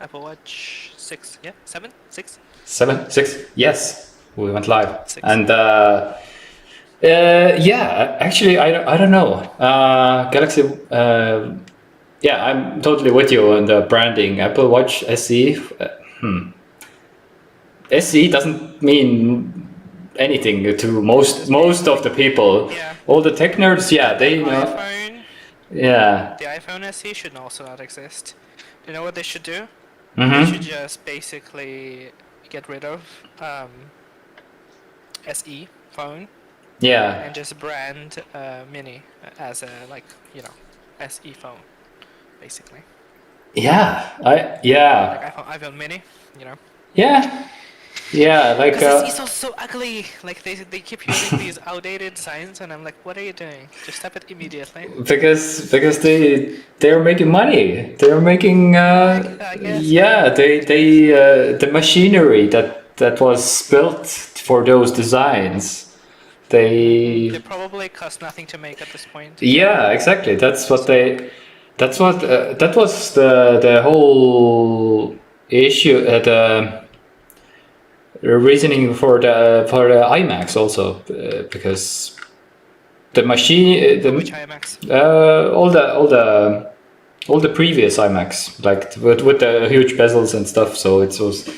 Apple Watch 6, yeah, 7, 6, 7, 6. Yes, we went live. 6. And yeah, actually, I don't know. Galaxy. Yeah, I'm totally with you on the branding. Apple Watch SE. SE doesn't mean anything to Just mean most of like, the people. yeah, All the tech nerds, yeah, and the they know. iPhone, Yeah. the iPhone SE should also not exist. You know what they should do? They should Mm-hmm. just basically get rid of SE phone Yeah. and just brand Mini as a SE phone, basically. Yeah. Like Yeah. iPhone Mini, you know. Yeah. Yeah. Like Because SE is so ugly. Like they keep using these outdated signs, and I'm like, what are you doing? Just stop it immediately. because they're making money. They're making I guess, yeah. yeah. The machinery that was built for those designs. They They probably cost nothing to make at this point, so Yeah, exactly. That's what so they. That's what that was the whole issue. The reasoning for the IMAX also because the machine for which IMAX? all the previous IMAX like with the huge bezels and stuff. So it was.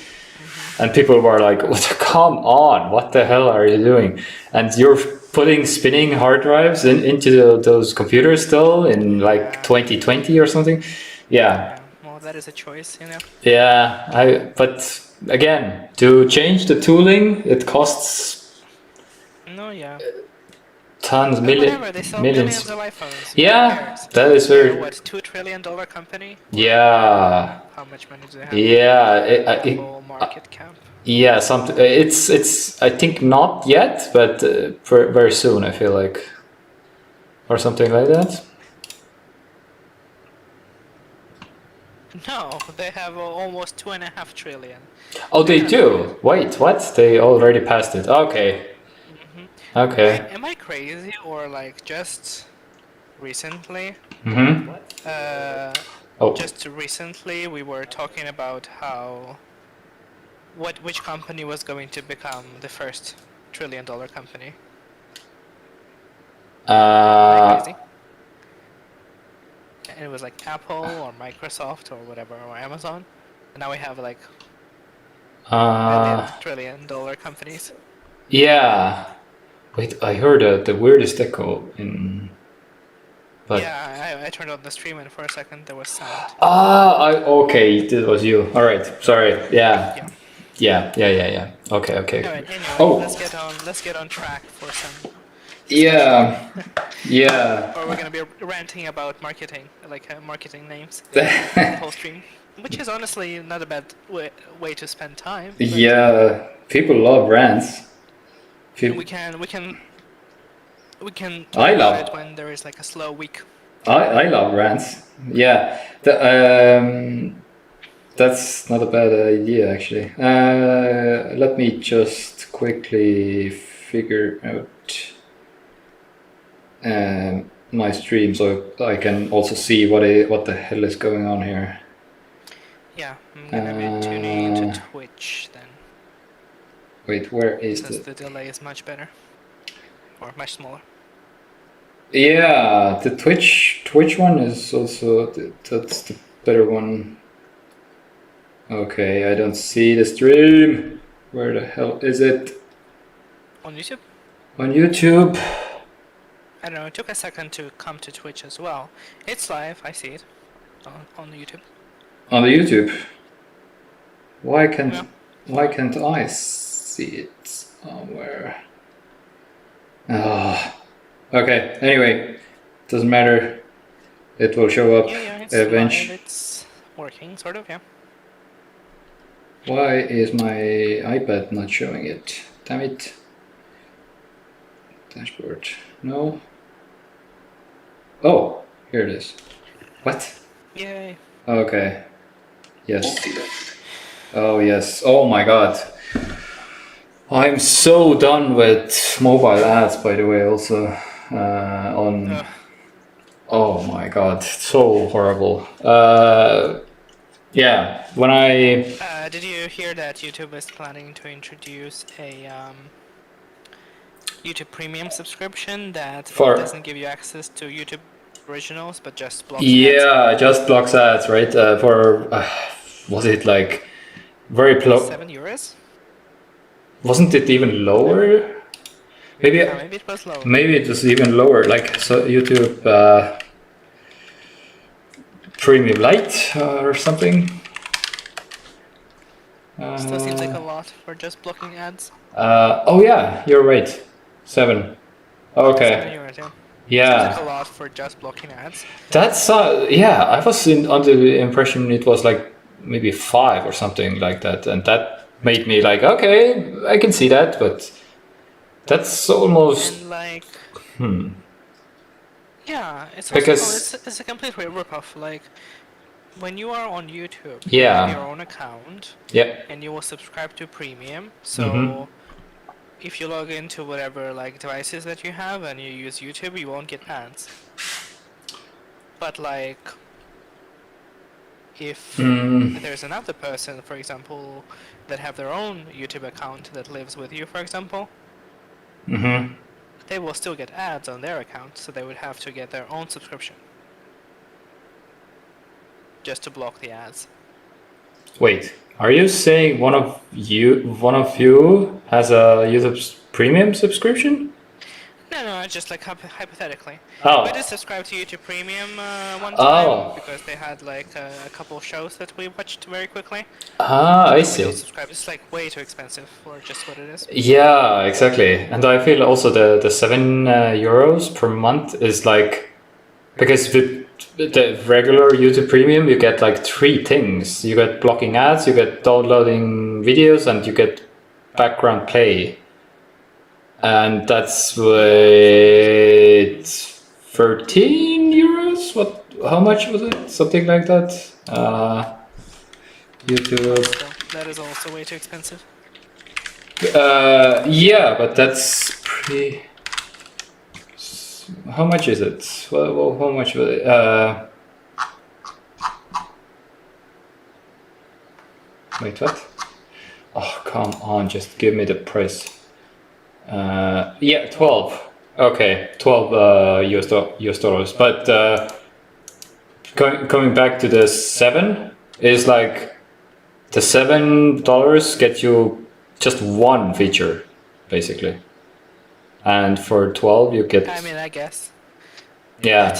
And people were like, "Come on, what the hell are you doing?" And you're putting spinning hard drives into those computers still in like Yeah, 2020 or something. Yeah, yeah. Well, that is a choice, you know. yeah. But again, to change the tooling, it costs No, yeah. tons, But whatever, they sell millions millions. of iPhones. Who Yeah, cares? that is They're very. what, $2 trillion company? Or Yeah, how much money do they have? yeah. Apple market cap. Yeah, something. It's. I think not yet, but very soon. I feel like, or something like that. No, they have almost 2.5 trillion. Oh, They're they not stupid. do. Wait, what? They already passed it. Okay, okay. Am I crazy or like just recently? Mm-hmm. Uh, Oh, just recently we were talking about how which company was going to become the first $1 trillion company. Am I uh, crazy? And it was like Apple or Microsoft or whatever or Amazon. And now we have like million uh, $1 trillion companies. yeah. Wait, I heard the weirdest echo in. But Yeah, I turned on the stream and for a second there was sound. okay, that was you. All right, sorry. Yeah, Yeah. yeah. Okay, All okay. right. Anyway, Oh, let's get on track for some discussion. yeah, yeah. Or we're gonna be ranting about marketing, like marketing names, the whole stream, which is honestly not a bad way to spend time. But Yeah, people love rants. we People, talk I about it love when there is like a slow week. I love rants. Yeah, that's not a bad idea actually. Let me just quickly figure out my stream so I can also see what the hell is going on here. Yeah, I'm gonna be tuning into Twitch then, Wait, where is since the delay is much better or much smaller. Yeah, the Twitch one is also that's the better one. Okay, I don't see the stream. Where the hell is it? On YouTube? On YouTube. I don't know. It took a second to come to Twitch as well. It's live. I see it on YouTube. On the YouTube. Why Yeah. can't I see it somewhere? Ah. Okay. Anyway, doesn't matter. It will show up Yeah, it's eventually. live. It's working, sort of. Yeah. Why is my iPad not showing it? Damn it. Dashboard. No. Oh, here it is. What? Yay. Okay. Yes. Oh, yes. Oh my god. I'm so done with mobile ads, by the way, also. On. Oh my god. So horrible. Yeah, when I Did you hear that YouTube is planning to introduce a YouTube Premium subscription that for doesn't give you access to YouTube originals, but just blocks ads? yeah, just blocks ads, right? For was it like very €7? wasn't it even lower? Maybe Maybe it was lower. maybe it was even lower. Like so YouTube Premium Lite or something. Still seems like a lot for just blocking ads. Oh yeah, you're right. 7. Okay. €7, yeah. Seems like a Yeah. lot for just blocking ads. That's yeah. I was under the impression it was like maybe 5 or something like that, and that made me like, okay, I can see that, but that's almost And like, yeah, it's also because it's a complete rip-off. Like, when you are on YouTube, you yeah, have your own account, yeah, and you will subscribe to Premium. So if you log into whatever like devices that you have and you use YouTube, you won't get ads. But like, if there's another person, for example, that have their own YouTube account that lives with you, for example, they will still get ads on their account, so they would have to get their own subscription just to block the ads. Wait, are you saying one of you has a YouTube Premium subscription? No, just like hypothetically. Oh. I did subscribe to YouTube Premium one time Oh. because they had like a couple shows that we watched very quickly. Ah, I We don't see. subscribe. It's like way too expensive for just what it is. Yeah, exactly. And I feel also the 7 euros per month is like, because with the regular YouTube Premium you get like 3 things. You get blocking ads, you get downloading videos, and you get background play. And that's with 13 euros. What? How much was it? Something like that. YouTube. Still, that is also way too expensive. Yeah, but that's pretty. How much is it? Well, how much was it? Wait, what? Oh, come on! Just give me the price. Yeah, 12. Okay, 12 US dollars. But coming back to the 7 is like the $7 get you just one feature, basically. And for 12 you get. I mean, I guess. Yeah.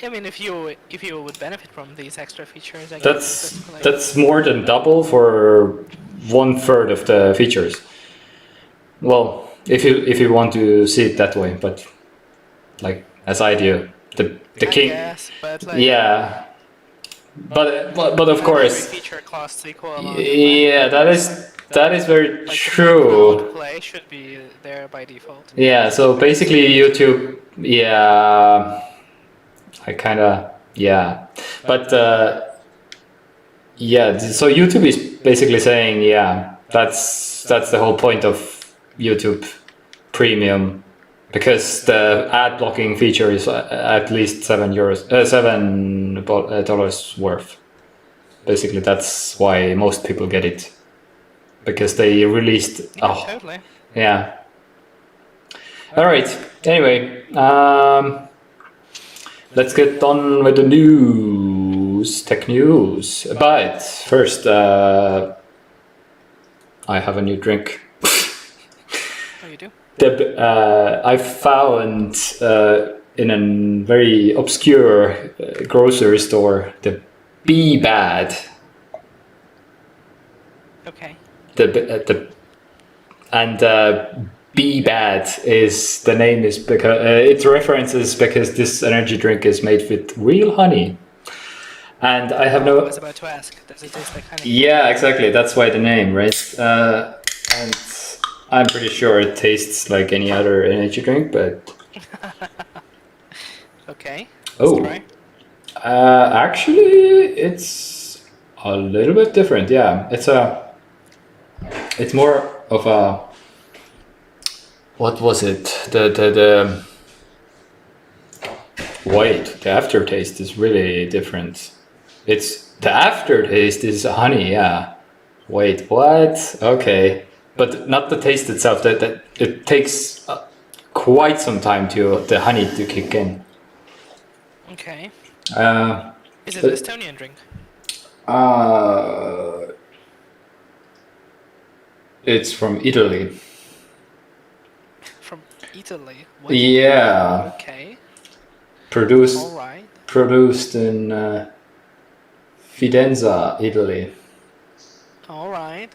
I mean, if you would benefit from these extra features, I guess That's more than double for 1/3 of the features. Well, if you want to see it that way, but like as I do, the king. Guess, but like, yeah, but of course. every feature costs equal amount. Yeah, that is very like true. The play should be there by default. Yeah, so basically YouTube. Yeah, I kind of yeah, but yeah. So YouTube is basically saying that's the whole point of YouTube Premium, because the ad blocking feature is at least $7 worth. Basically, that's why most people get it, because they released. Oh, Totally. yeah. All right. Anyway, let's get on with the news, tech news. But first, I have a new drink. Oh, you do? I found in a very obscure grocery store the Be Bad. Okay. Be Bad is the name is because it references because this energy drink is made with real honey. And I have I was about to ask, does it taste like honey? Yeah, exactly. That's why the name, right? And I'm pretty sure it tastes like any other energy drink, but Okay. oh, Let's try. actually, it's a little bit different. Yeah, it's more of a, what was it? The wait, the aftertaste is really different. It's The aftertaste is honey. Yeah. Wait, what? Okay, but not the taste itself. That it takes quite some time to the honey to kick in. Okay. Uh, Is it an but, Estonian drink? uh, it's from Italy. From Italy? What? Yeah, Okay. produced Alright. produced in Fidenza, Italy. Alright.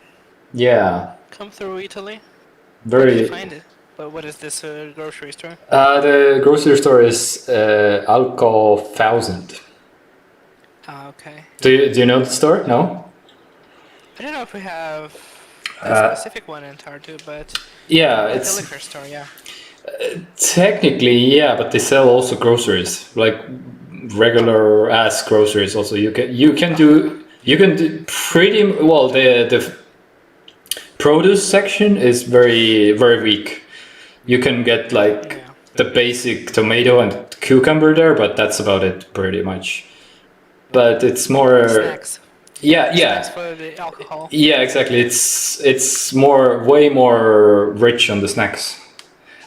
Yeah, Come through Italy. Where do you very. find it? But what is this grocery store? The grocery store is Alco 1000. Ah, okay. Do you know the store? No. I don't know if we have this specific one in Tartu, but Yeah, like a it's liquor store, yeah. technically yeah, but they sell also groceries, like regular ass groceries. Also, you can do pretty well. The produce section is very weak. You can get like Yeah. the basic tomato and cucumber there, but that's about it pretty much. But it's more Snacks. yeah Snacks yeah for the alcohol. yeah exactly. It's more way more rich on the snacks.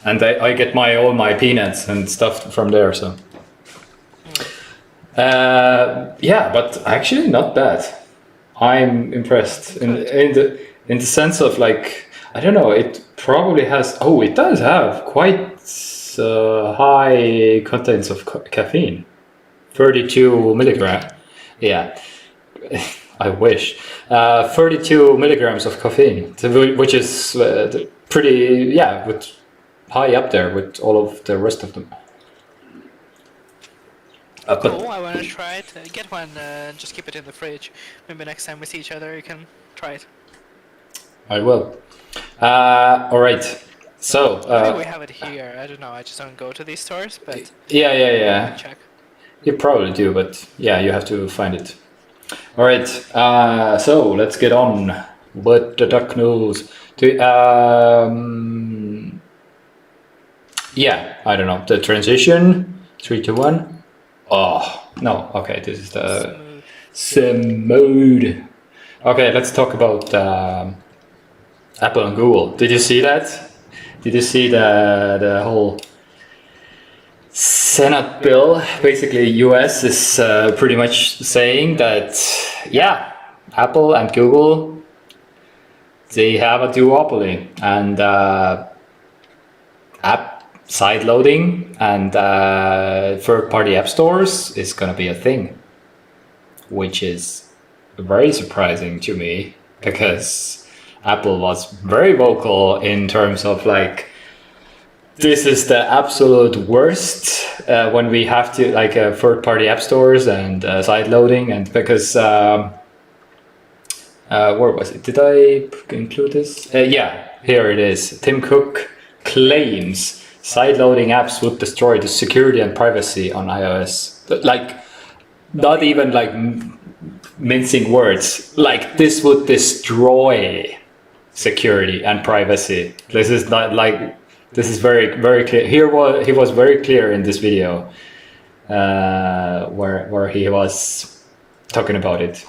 And I get all my peanuts and stuff from there. So yeah, but actually not bad. I'm impressed Good. in the sense of like I don't know. It probably has. Oh, it does have quite high contents of caffeine. 32 milligram. Yeah, I wish. 32 milligrams of caffeine, which is pretty yeah, with high up there with all of the rest of them. Cool, But I want to try it. Get one, just keep it in the fridge. Maybe next time we see each other, you can try it. I will. All right. So Maybe we have it here. I don't know. I just don't go to these stores, but we can yeah. check. You probably do, but yeah, you have to find it. All right. So let's get on with the duck news. Yeah, I don't know the transition. 3, 2, 1. Oh no. Okay, this is the Smooth. sim mode. Okay, let's talk about Apple and Google. Did you see that? Did you see the whole Senate bill? Basically, US is pretty much saying that yeah, Apple and Google they have a duopoly and app side loading and third-party app stores is gonna be a thing, which is very surprising to me because Apple was very vocal in terms of like this is the absolute worst when we have to like third-party app stores and side loading and because where was it? Did I include this? Yeah, here it is. Tim Cook claims side loading apps would destroy the security and privacy on iOS. Like not even like mincing words. Like this would destroy security and privacy. This is not like this is very clear. He was very clear in this video where he was talking about it.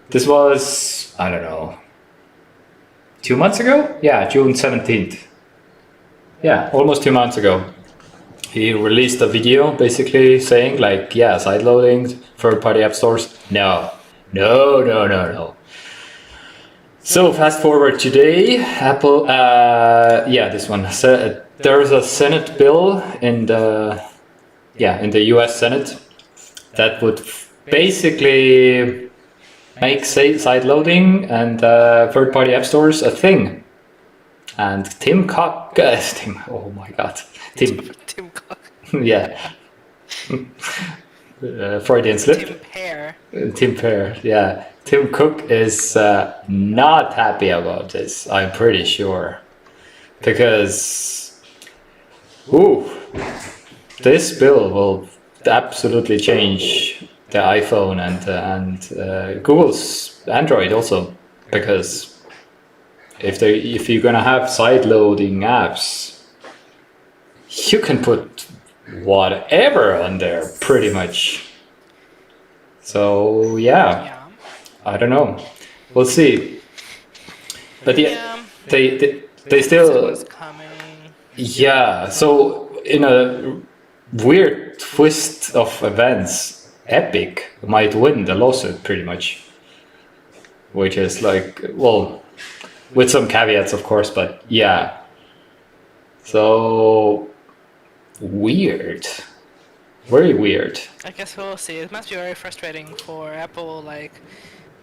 This was I don't know 2 months ago. Yeah, June 17th. Yeah, almost 2 months ago. He released a video basically saying like yeah, side loading, third party app stores. No. So fast forward today, Apple, yeah, this one. So, there's a Senate bill in the U.S. Senate that would basically make side loading and third-party app stores a thing. And oh my God, Tim, Tim Cook. yeah, Freudian slip. Tim Pear. Tim Pear, yeah. Tim Cook is not happy about this, I'm pretty sure. Because, ooh, this bill will absolutely change the iPhone and Google's Android also. Because if you're gonna have side-loading apps, you can put whatever on there, pretty much. So yeah. I don't know. We'll see. But yeah, Yeah, they it still was coming. yeah. So in a weird twist of events, Epic might win the lawsuit pretty much, which is like well, with some caveats of course, but yeah. So weird, very weird. I guess we'll see. It must be very frustrating for Apple, like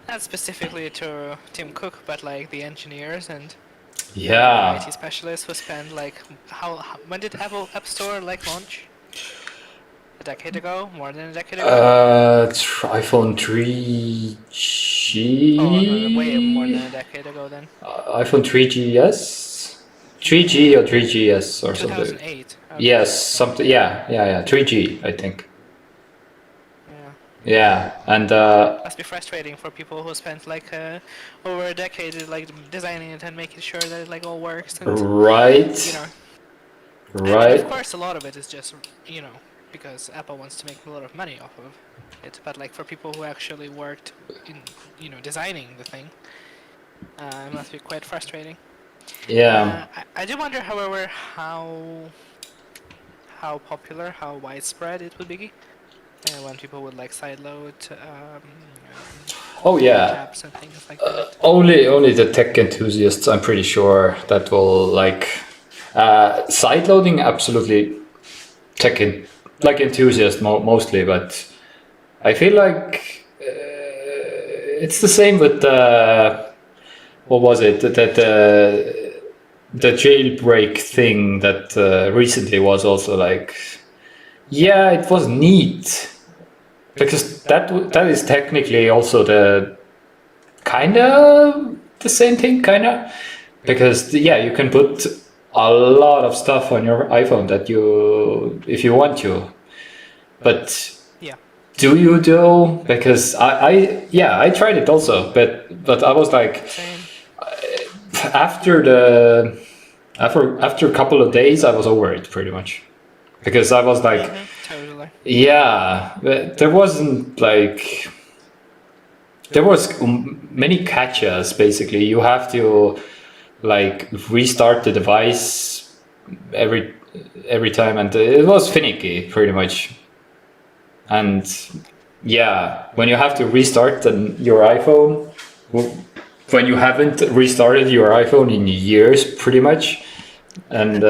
not specifically to Tim Cook, but like the engineers and the Yeah. IT specialists who spend like when did Apple App Store like launch? A decade ago? More than a decade ago? iPhone Oh, way more 3G, than a decade ago then. iPhone 3GS, 3G or 3GS or something. 2008. Okay, Yes, something. Yeah. 3G, I think. yeah. Yeah, and Must be frustrating for people who spent like over a decade like designing it and making sure that it like all works and you right, know. And of right. course, a lot of it is just because Apple wants to make a lot of money off of it. But like for people who actually worked in designing the thing, it must be quite frustrating. Yeah, I do wonder, however, how popular, how widespread it would be when people would like sideload oh yeah. apps and things like that. Only the tech enthusiasts, I'm pretty sure, that will like side loading. Absolutely, tech like enthusiasts mostly, but I feel like it's the same with what was it that the jailbreak thing that recently was also like yeah, it was neat because that is technically also the kind of the same thing, kind of, because yeah, you can put a lot of stuff on your iPhone that you if you want to, but Yeah. do you though? Because I tried it also, but I was like Same. after the after a couple of days I was over it pretty much because I was like Totally. yeah, but there wasn't like there was many catches basically. You have to like restart the device every every time, and it was finicky pretty much. And yeah, when you have to restart your iPhone, when you haven't restarted your iPhone in years, pretty much, and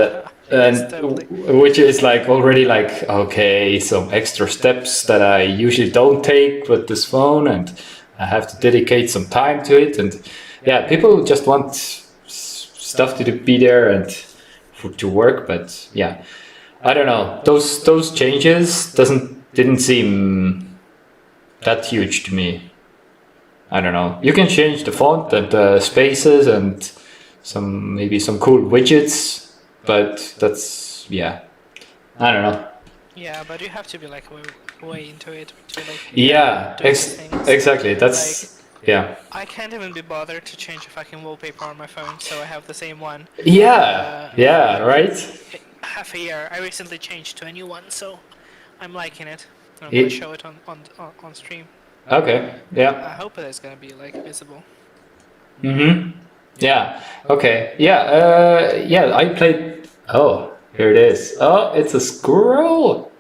Yes, and totally. which is like already like okay, some extra steps that I usually don't take with this phone, and I have to dedicate some time to it, and yeah, people just want stuff to be there and to work, but yeah, I don't know. Those changes didn't seem that huge to me. I don't know. You can change the font and the spaces and maybe some cool widgets, but that's yeah. I don't know. Yeah, but you have to be like way into it to like Yeah, do these things. exactly. Like That's yeah. I can't even be bothered to change a fucking wallpaper on my phone, so I have the same one. Yeah, yeah, For right. half a year. I recently changed to a new one, so I'm liking it. I'm gonna It, show it on stream. okay, I yeah. hope it is gonna be like visible. Yeah. Okay. Yeah. Yeah. I played. Oh, here it is. Oh, it's a squirrel.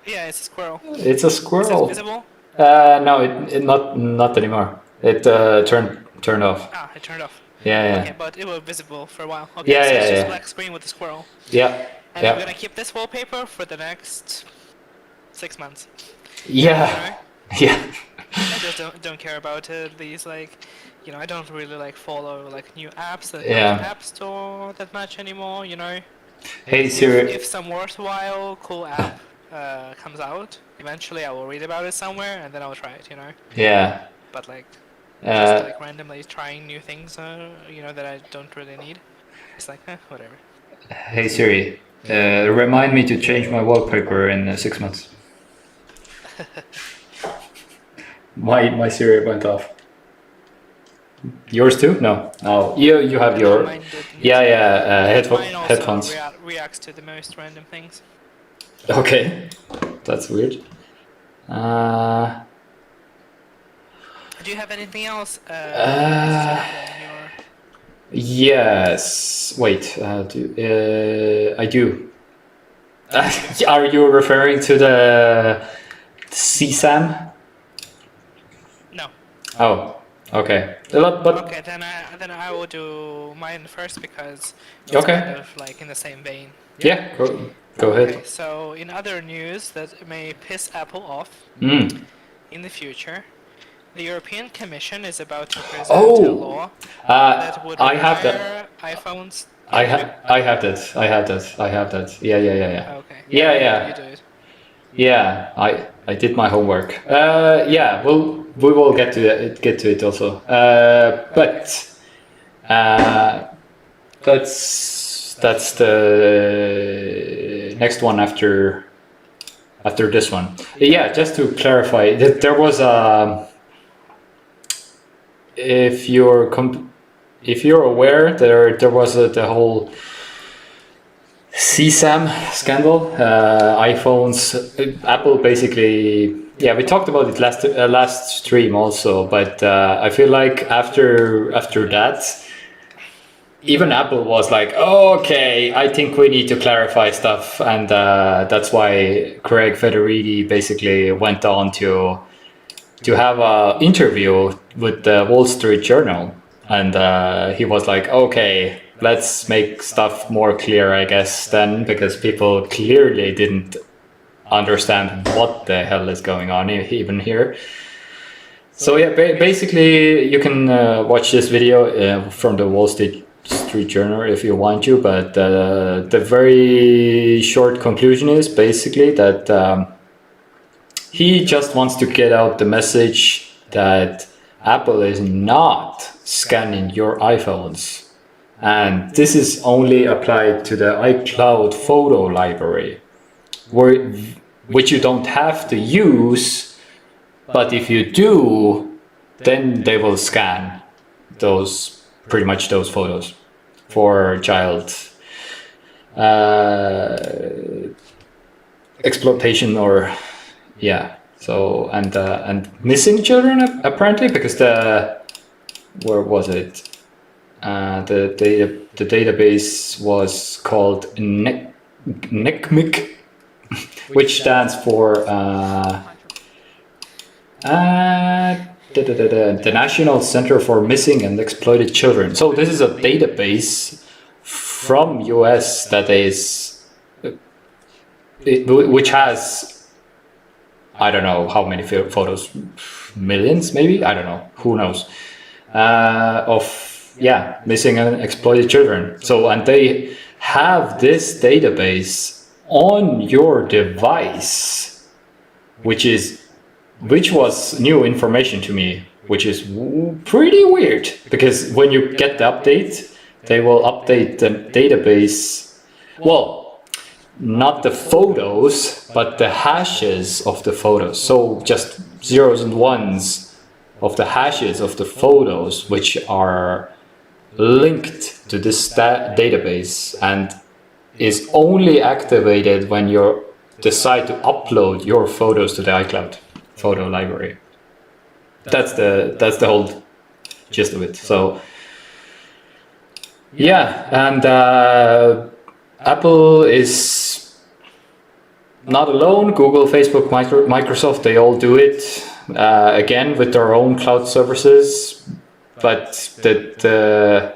Yeah, it's a squirrel. It's a Is it squirrel. visible? No, it not anymore. It turned off. Ah, it turned off. Yeah. Okay, but it was visible for a while. Okay, Yeah. so Yeah. it's just Yeah. black screen with a squirrel. Yeah. And I'm Yeah. gonna keep this wallpaper for the next 6 months. Yeah. You know? Yeah. I just don't care about these like, I don't really like follow like new apps that come to Yeah. App Store that much anymore. Hey If Siri. some worthwhile cool app comes out, eventually I will read about it somewhere and then I'll try it. Yeah. But like just Uh, like randomly trying new things, that I don't really need. It's like, whatever. hey Siri. Remind me to change my wallpaper in 6 months. My Siri went off. Yours too? No. Oh, you have No, your mine didn't. yeah Mine also headphones. reacts to the most random things. Okay, that's weird. Do you have anything else Uh, in your... yes. Wait. I do. Are you referring to the CSAM? No. Oh, okay. But Okay, then I will do mine first because it's kind okay. of like in the same vein. Yeah. Yeah. Go Okay, ahead. so in other news that may piss Apple off Mm. in the future, the European Commission is about to present a Oh. law that would I have that. require iPhones. Yeah, you do? I have that. I have that. I have that. Yeah, yeah, yeah, yeah. Okay, yeah, Yeah, you yeah. do it. Yeah, I did my homework. Yeah, we will get to it also. But uh, that's the next one after this one. Yeah, just to clarify, there was a if you're if you're aware, there was the whole CSAM scandal. iPhones, Apple basically. Yeah, we talked about it last stream also, but I feel like after that, even Apple was like, oh, okay, I think we need to clarify stuff, and that's why Craig Federighi basically went on to have an interview with the Wall Street Journal, and he was like, okay, let's make stuff more clear, I guess, then, because people clearly didn't understand what the hell is going on even here. So yeah, basically you can watch this video from the Wall Street Journal if you want to, but the very short conclusion is basically that he just wants to get out the message that Apple is not scanning your iPhones. And this is only applied to the iCloud photo library, which you don't have to use, but if you do, then they will scan pretty much those photos for child uh, exploitation or yeah. So and missing children apparently, because where was it? The database was called NECMIC, which stands for the National Center for Missing and Exploited Children. So this is a database from US that is which has, I don't know how many photos, millions maybe, I don't know, who knows, of missing and exploited children. So and they have this database on your device, which was new information to me, which is pretty weird, because when you get the update, they will update the database. Well, not the photos, but the hashes of the photos. So just zeros and ones of the hashes of the photos, which are linked to this database and is only activated when you decide to upload your photos to the iCloud photo library. That's the whole gist of it. So yeah, and Apple is not alone. Google, Facebook, Microsoft, they all do it again with their own cloud services. But the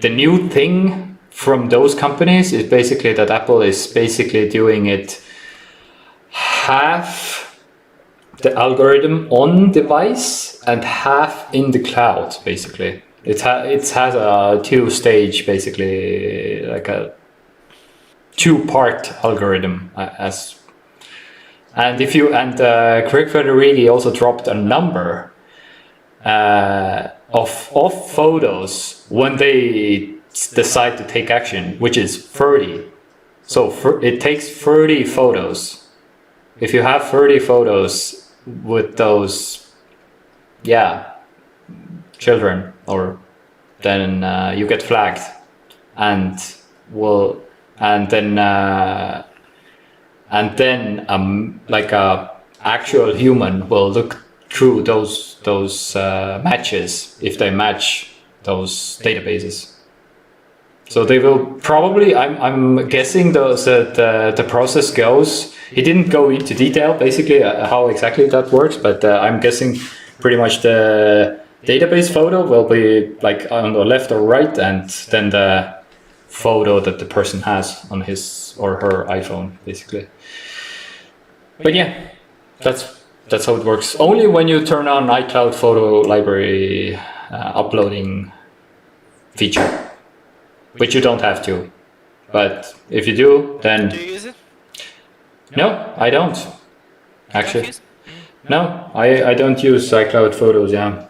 new thing from those companies is basically that Apple is basically doing it half the algorithm on device and half in the cloud. Basically, it has a two-stage, basically like a two-part algorithm and if you Craig Federighi also dropped a number of photos when they decide to take action, which is 30. So it takes 30 photos. If you have 30 photos with those, children, or then you get flagged, and then like a actual human will look through those matches if they match those databases. So they will probably. I'm guessing the process goes. He didn't go into detail basically how exactly that works, but I'm guessing pretty much the database photo will be like on the left or right, and then the photo that the person has on his or her iPhone basically. But yeah, that's how it works. Only when you turn on iCloud photo library uploading feature, which you don't have to. But if you do, then Do you use it? no, I don't. Actually, Don't use? no, I don't use iCloud photos. Yeah,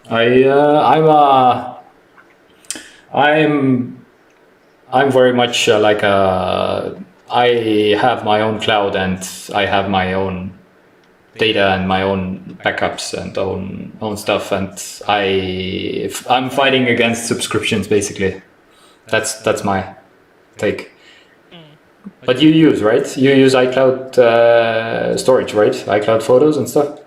I'm very much like I have my own cloud and I have my own data and my own backups and own stuff, and I'm fighting against subscriptions basically. That's my take. But you use, right? You use iCloud storage, right? iCloud photos and stuff.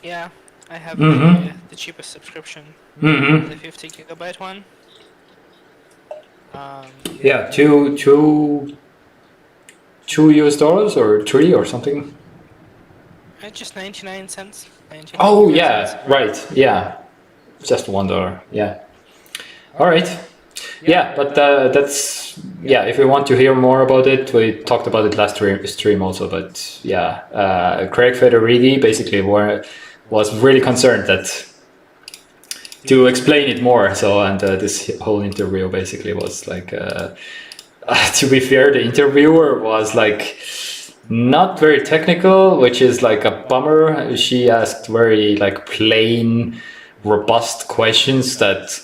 Yeah, I have the cheapest subscription, the 50 gigabyte one. Yeah, two US dollars or $3 or something. Just 99 cents. 99 Oh cents. yeah, right. Yeah, just $1. Yeah. All right. Yeah, but that's if you want to hear more about it, we talked about it last stream also. But yeah, Craig Federighi basically was really concerned that to explain it more. So and this whole interview basically was like, to be fair, the interviewer was like not very technical, which is like a bummer. She asked very like plain, robust questions that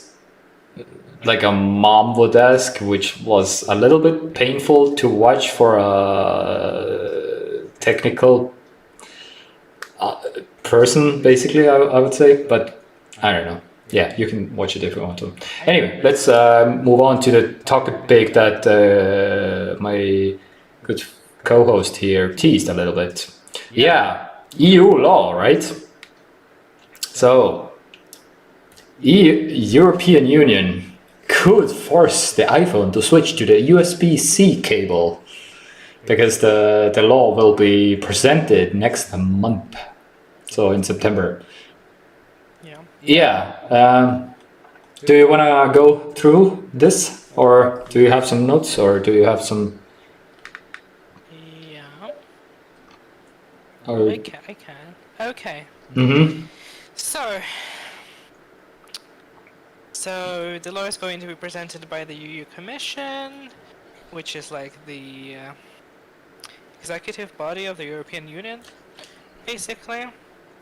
like a mom would ask, which was a little bit painful to watch for a technical person, basically, I would say. But I don't know. Yeah, you can watch it if you want to. Anyway, let's move on to the topic that my good co-host here teased a little bit. Yeah, EU law, right? So, European Union could force the iPhone to switch to the USB-C cable because the law will be presented next month, so in September. Yeah. Do you want to go through this, or do you have some notes, or do you have some? Yeah. Or... I can. Okay. So the law is going to be presented by the EU Commission, which is like the executive body of the European Union, basically.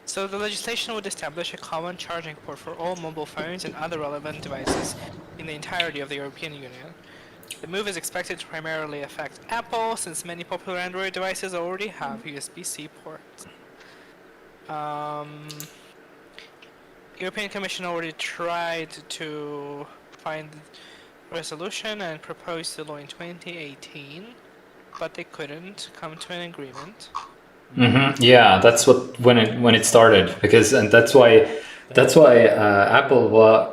So the legislation would establish a common charging port for all mobile phones and other relevant devices in the entirety of the European Union. The move is expected to primarily affect Apple, since many popular Android devices already have USB-C ports. European Commission already tried to find a resolution and proposed the law in 2018, but they couldn't come to an agreement. Yeah, that's when it started, because and that's why Apple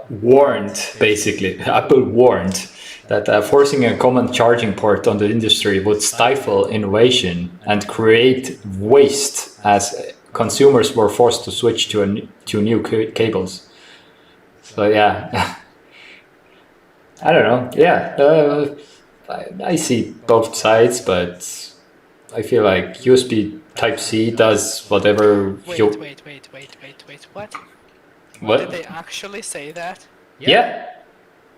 warned basically. Apple warned that forcing a common charging port on the industry would stifle innovation and create waste, as consumers were forced to switch to new cables. So yeah, I don't know. Yeah, I see both sides, but I feel like USB Type-C does whatever. Wait. What? What? Did they actually say that? Yeah.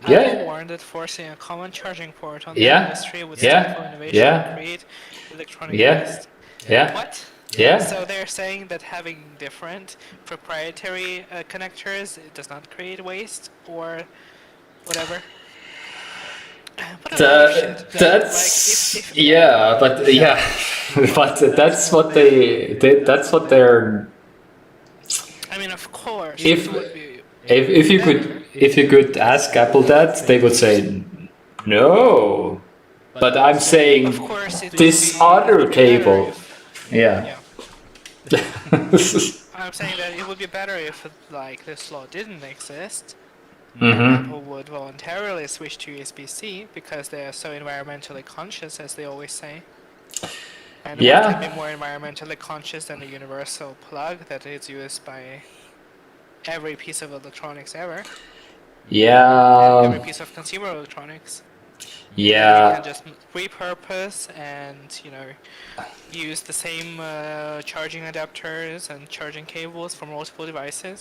Apple warned that forcing a common charging port on the industry would stifle innovation and create electronic waste. What? Yeah. So they're saying that having different proprietary connectors does not create waste or whatever. That's but that's what they're. I mean, of course. If you could ask Apple that, they would say no. But I'm saying of course this other cable. Yeah. I'm saying that it would be better if like this law didn't exist, and Mm-hmm. Apple would voluntarily switch to USB-C because they are so environmentally conscious, as they always say. And what can be Yeah. more environmentally conscious than a universal plug that is used by every piece of electronics ever, and every Yeah. piece of consumer electronics that you can Yeah. just repurpose and, use the same charging adapters and charging cables for multiple devices.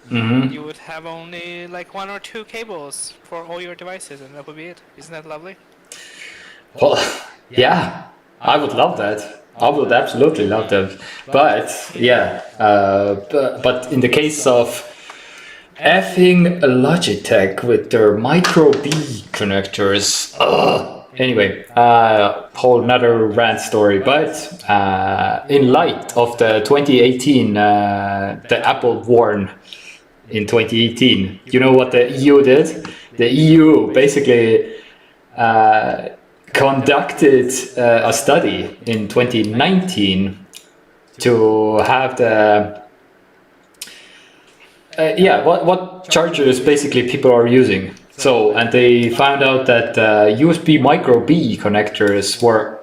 And Mm-hmm. you would have only like 1 or 2 cables for all your devices, and that would be it. Isn't that lovely? Well, yeah, I would love that. I would absolutely love that. But yeah, but in the case of effing Logitech with their micro B connectors, anyway, whole another rant story. But in light of the 2018, the Apple warn in 2018, you know what the EU did? The EU basically conducted a study in 2019 to have the what chargers basically people are using. So and they found out that USB micro B connectors were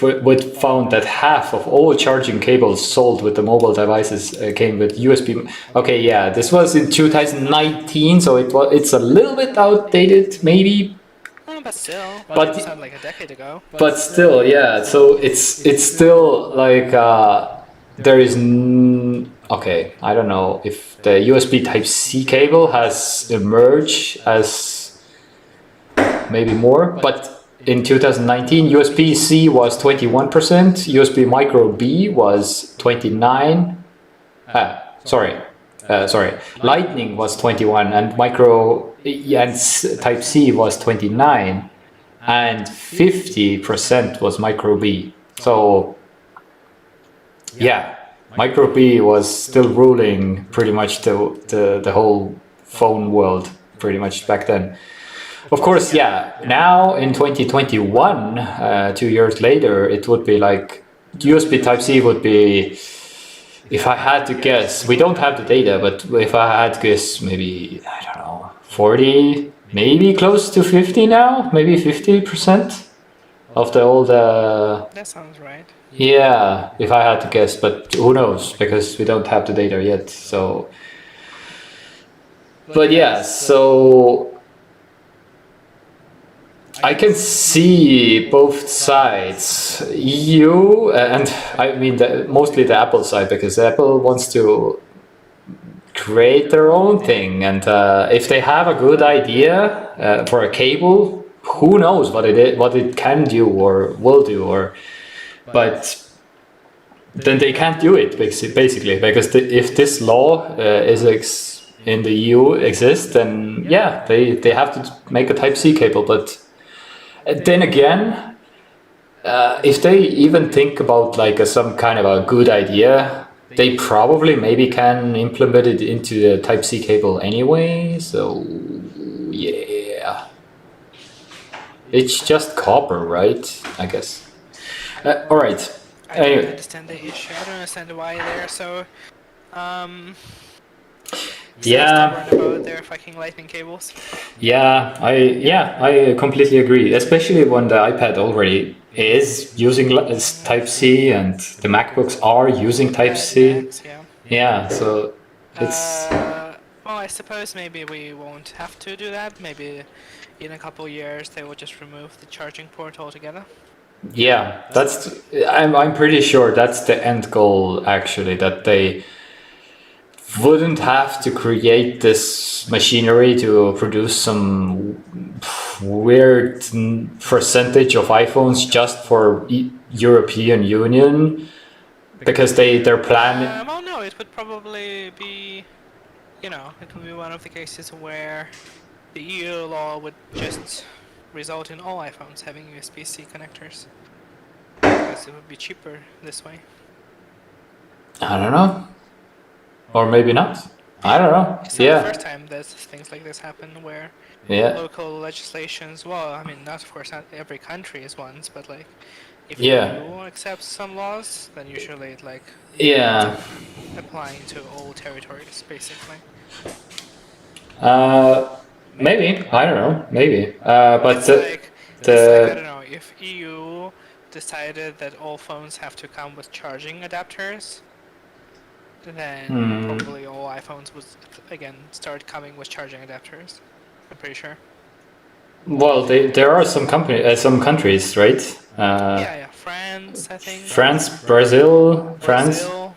would found that half of all charging cables sold with the mobile devices came with USB. Okay, yeah, this was in 2019, so it's a little bit outdated, maybe, But still, but 100% like a decade ago. still, yeah. So it's still like there is okay. I don't know if the USB Type C cable has emerged as maybe more, but in 2019, USB C was 21%, USB Micro B was 29. Sorry, sorry. Lightning was 21, and Micro and Type C was 29, and 50% was Micro B. So yeah, Micro B was still ruling pretty much the whole phone world pretty much back then. Of course, yeah. Now in 2021, 2 years later, it would be like USB Type C would be. If I had to guess, we don't have the data, but if I had to guess, maybe I don't know, 40, maybe close to 50 now, maybe 50% of the old. That sounds right. Yeah, if I had to guess, but who knows because we don't have the data yet. So, but yeah, so I can see both sides, EU and I mean mostly the Apple side because Apple wants to create their own thing, and if they have a good idea for a cable, who knows what it can do or will do, or but then they can't do it basically because if this law in the EU exists, then yeah, they have to make a Type C cable, but. Then again, if they even think about like some kind of a good idea, they probably maybe can implement it into the Type C cable anyway. So yeah, it's just copper, right? I guess. All right. I don't Anyway, understand the issue. I don't understand why they're so um so yeah, stubborn about their fucking lightning cables. I completely agree. Especially when the iPad already is using Type C and the MacBooks are using Type iPad, C. Macs, yeah. Yeah, so it's Well, I suppose maybe we won't have to do that. Maybe in a couple years they will just remove the charging port altogether. yeah, I'm pretty sure that's the end goal actually, that they wouldn't have to create this machinery to produce some weird percentage of iPhones just for European Union because they're planning. Well, no, it would probably be, it would be one of the cases where the EU law would just result in all iPhones having USB-C connectors. Because it would be cheaper this way. I don't know, or maybe not. I don't know. It's not the Yeah, first time that things like this happen where yeah. local legislations, well, I mean, not of course not every country is once, but like if Yeah. EU accepts some laws, then usually it like Yeah. applying to all territories basically. Maybe, I don't know, maybe. But It's like I the don't know if EU decided that all phones have to come with charging adapters, then probably all iPhones would again start coming with charging adapters. I'm pretty sure. well, there are some countries, right? Yeah, France, I think. France, Brazil, France, Brazil.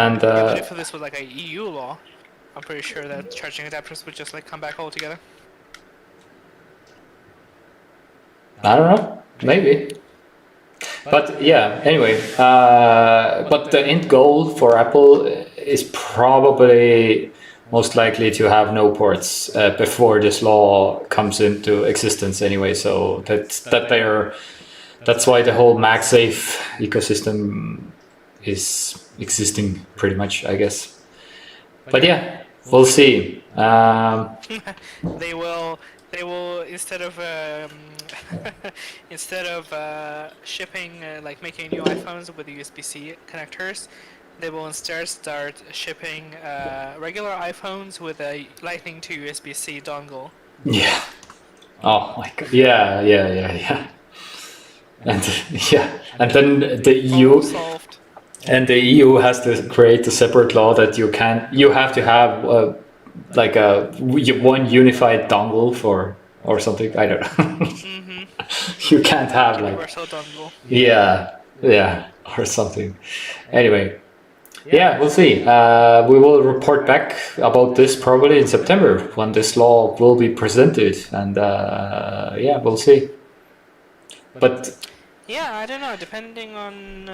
and Yeah, but if this was like a EU law, I'm pretty sure that charging adapters would just like come back altogether. I don't know, maybe. But yeah, anyway, but the end goal for Apple is probably most likely to have no ports before this law comes into existence anyway. So that's why the whole MagSafe ecosystem is existing pretty much, I guess. But yeah, we'll see. They will instead of instead of shipping like making new iPhones with USB-C connectors, they will instead start shipping regular iPhones with a Lightning to USB-C dongle. Yeah. Oh my god. Yeah. And yeah, and then the EU Solved. and the EU has to create a separate law that you have to have like a one unified dongle for or something. I don't know. You can't have like Universal dongle. yeah or something. Anyway, yeah, we'll see. We will report back about this probably in September when this law will be presented, and yeah, we'll see. But yeah, I don't know. Depending on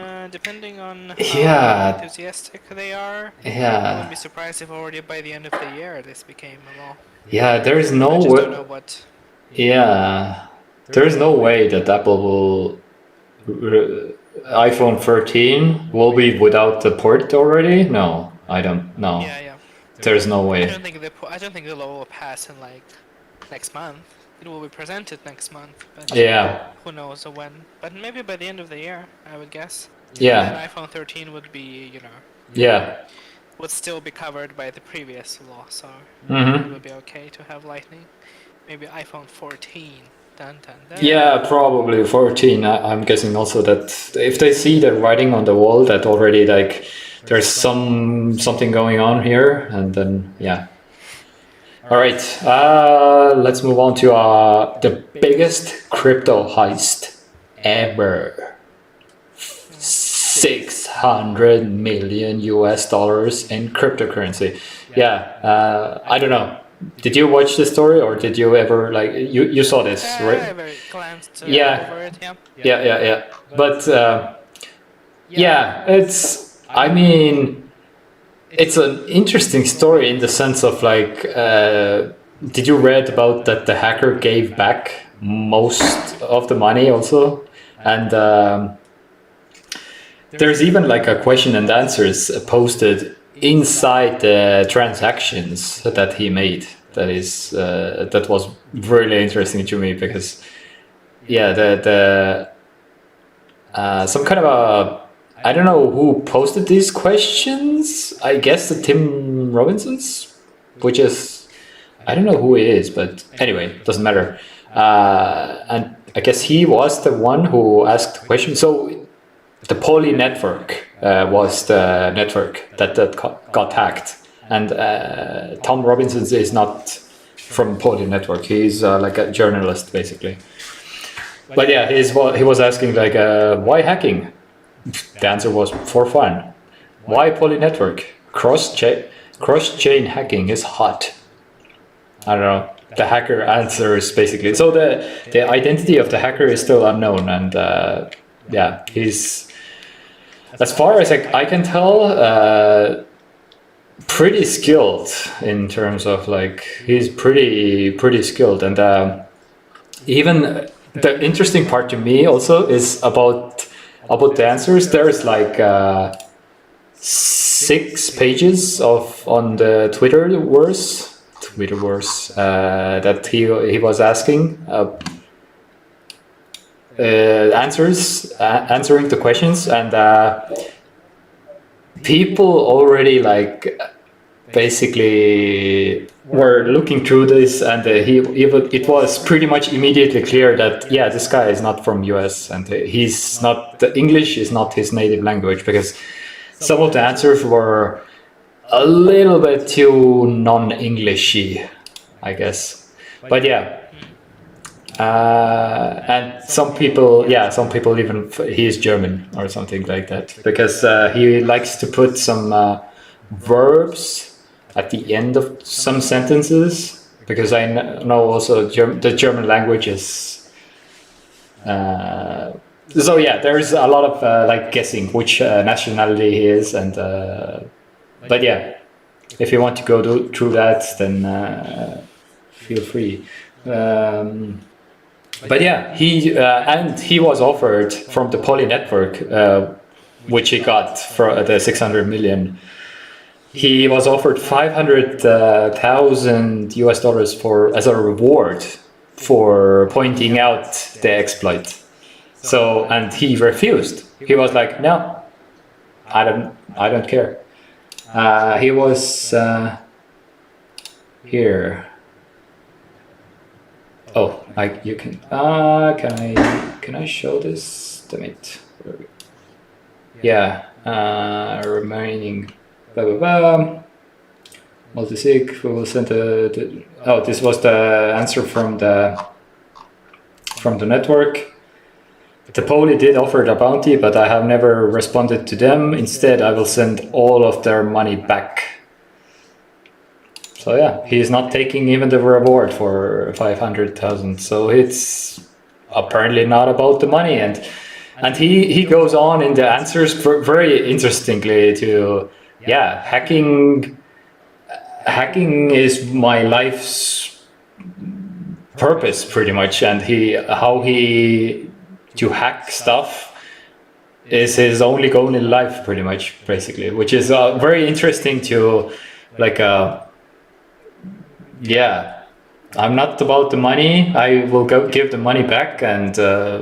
how yeah, enthusiastic they are, I yeah, wouldn't be surprised if already by the end of the year this became a law. yeah. There is no I just don't know way. what. Yeah, there is no way that Apple will iPhone 13 will be without the port already. No, I don't know. Yeah. There's no I way. don't think the law will pass in like next month. It will be presented next month, but Yeah, who knows when. But maybe by the end of the year, I would guess. yeah, And iPhone 13 would be, yeah. would still be covered by the previous law, so Mm-hmm. it would be okay to have Lightning. Maybe iPhone 14. Dun, dun, dun. Yeah, probably 14. I'm guessing also that if they see the writing on the wall that already like there's something going on here, and then yeah. All right, let's move on to the biggest crypto heist ever. 600 million US dollars in cryptocurrency. Yeah, I don't know. Did you watch this story or did you ever like you saw this, I right? very glanced Yeah. over it, yeah. Yeah. But yeah, I mean, it's an interesting story in the sense of like, did you read about that the hacker gave back most of the money also? And there's even like a question and answers posted inside the transactions that he made. That was really interesting to me because yeah, the some kind of a I don't know who posted these questions. I guess the Tim Robinsons, which is I don't know who he is, but anyway, doesn't matter. And I guess he was the one who asked the question. So the Poly network was the network that got hacked, and Tom Robinson is not from Poly network. He's like a journalist basically. But yeah, he was asking like, why hacking? The answer was for fun. Why Poly network? Cross chain hacking is hot. I don't know. The hacker answers basically. So the identity of the hacker is still unknown, and yeah, he's as far as I can tell, pretty skilled in terms of like he's pretty skilled, and even the interesting part to me also is about the answers. There's like 6 pages on the Twitterverse that he was asking. answering the questions, and people already like basically were looking through this, and it was pretty much immediately clear that yeah, this guy is not from US, and he's not, the English is not his native language, because some of the answers were a little bit too non-Englishy, I guess. But yeah. And some people even he is German or something like that, because he likes to put some verbs at the end of some sentences, because I know also the German language is. So yeah, there's a lot of like guessing which nationality he is, and but yeah, if you want to go through that, then feel free. But yeah, he was offered from the Poly network, which he got for the 600 million. He was offered 500,000 US dollars for as a reward for pointing out the exploit. So, and he refused. He was like, no, I don't care. He was here. Oh, you can. Can I show this? Damn it. Yeah. Remaining. Blah blah blah. Multisig. We will send the. Oh, this was the answer from the network. The Poly did offer a bounty, but I have never responded to them. Instead, I will send all of their money back. So yeah, he is not taking even the reward for 500,000. So it's apparently not about the money, and he goes on in the answers very interestingly to hacking is my life's purpose pretty much, and how he to hack stuff is his only goal in life pretty much, basically, which is very interesting to like yeah, I'm not about the money. I will give the money back, and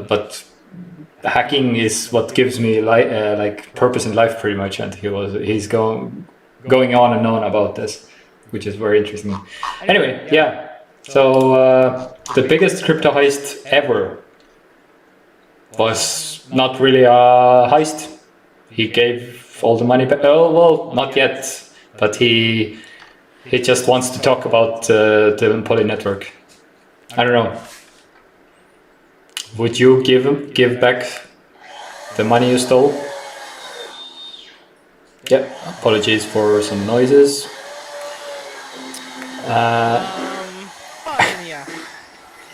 but hacking is what gives me like purpose in life, pretty much. And he's going on and on about this, which is very interesting. Anyway, yeah. So the biggest crypto heist ever was not really a heist. He gave all the money back. Oh well, not yet, but he just wants to talk about the Poly network. I don't know. Would you give back the money you stole? Yeah. Apologies for some noises. Well, I mean, yeah.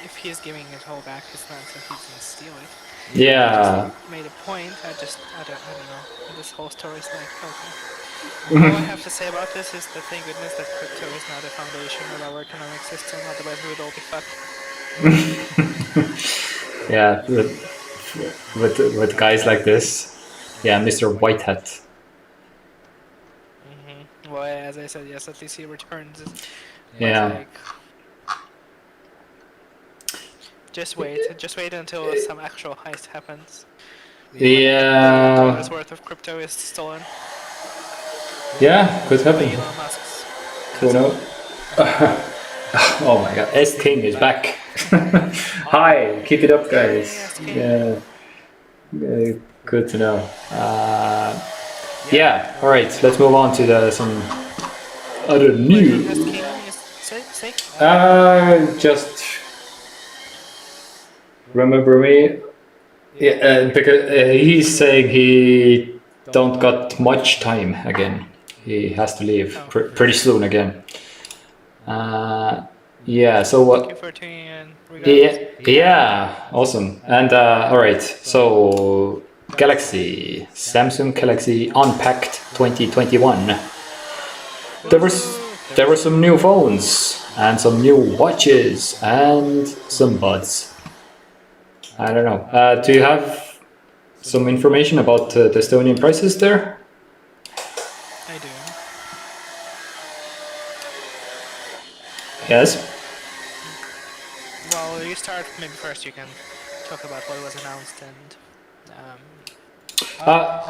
If he's giving it all back, it's not that he's gonna steal it. Yeah. He made a point. I don't know. This whole story is like, okay. All I have to say about this is that thank goodness that crypto is now the foundation of our economic system, otherwise we would all be fucked. Yeah, with guys like this. Yeah, Mr. Whitehat. Well, as I said, yes, at least he returns. Yeah. Like, just wait until some actual heist happens. Yeah. $1 worth of crypto is stolen. Yeah, could happen. Elon Musk's. Who knows? Oh my god, S King is back. Hi, keep it up, guys. Yeah, good to know. Yeah, all right. Let's move on to some other news. Just remember me. Yeah, because he's saying he don't got much time again. He has to leave pretty soon again. Yeah. So what? Thank you for tuning in. Yeah. Awesome. And all right. So Galaxy, Samsung Galaxy Unpacked 2021. There were some new phones and some new watches and some buds. I don't know. Do you have some information about the Estonian prices there? I do. Yes. Well, you start. Maybe first you can talk about what was announced and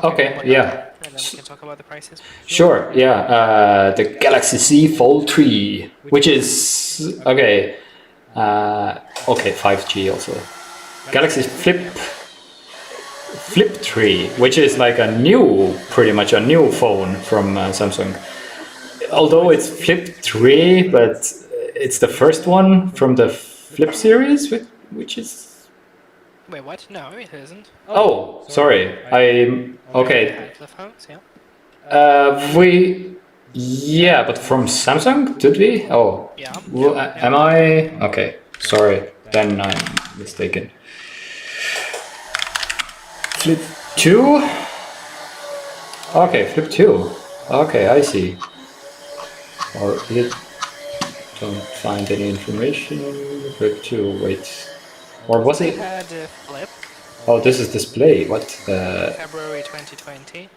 Okay, yeah. and then we can talk about the prices. Sure, yeah. The Galaxy Z Fold 3, which is okay. Okay, 5G also. Galaxy Flip 3, which is like a new, pretty much a new phone from Samsung. Although it's Flip 3, but it's the first one from the Flip series, which is. Wait, what? No, it isn't. Oh, sorry. I We okay. had the phones, yeah. We yeah, but from Samsung, did we? Oh, Yeah. well, Yeah. am I? Okay, sorry. Then I'm mistaken. Flip 2? Okay, Flip 2. Okay, I see. Or it don't find any information. Flip 2, wait. Or was We it? had Flip, Oh, this is display. What? February 2020.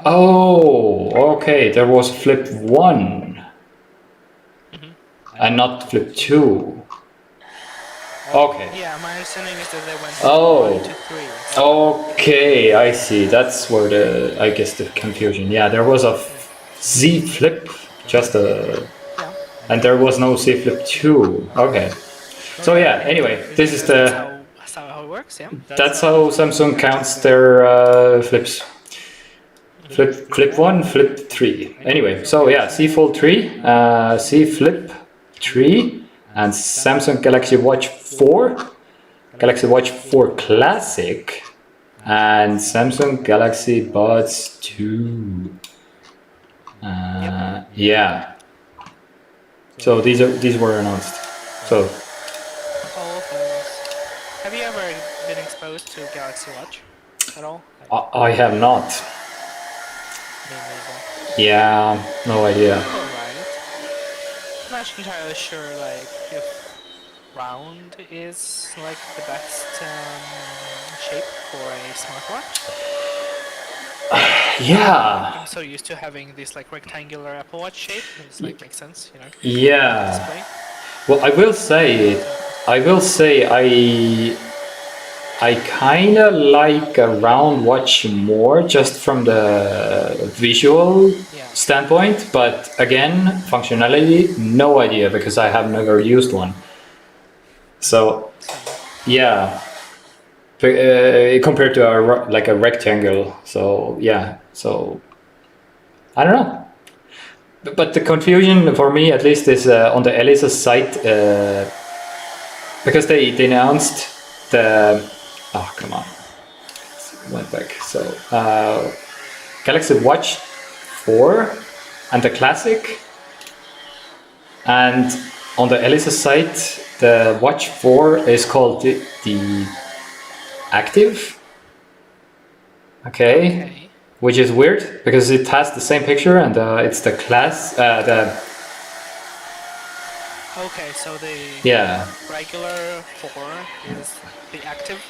Oh, okay. There was Flip 1 and not Flip 2. Okay. Yeah, my understanding is that they went from Oh. 1 to 3. Okay, I see. That's where I guess the confusion. Yeah, there was a Z Flip, just a, Yeah. and there was no Z Flip 2. Okay. So yeah. Anyway, this is That's how it works, yeah. that's how Samsung counts their flips. Flip 1, Flip 3. Anyway, so yeah, Z Fold 3, Z Flip 3, and Samsung Galaxy Watch 4, Galaxy Watch 4 Classic, and Samsung Galaxy Buds 2. Yeah. So these were announced. So All phones. Have you ever been exposed to Galaxy Watch at all? I have not. Me neither. Yeah, no idea. Alright. I'm not entirely sure, like, if round is, like, the best shape for a smartwatch. Yeah. I'm so used to having this, like, rectangular Apple Watch shape. It's, like, makes sense, you know, Yeah. display. Well, I will say I kind of like a round watch more just from the visual standpoint, but again, functionality, no idea because I have never used one. So, yeah, compared to like a rectangle. So, yeah, so I don't know. But the confusion for me, at least, is on the Elisa site because they announced the. Oh, come on. Went back. So, Galaxy Watch 4 and the Classic. And on the Elisa site, the Watch 4 is called the Active. Okay. Which is weird because it has the same picture and it's the Okay, so the regular 4 is the Active.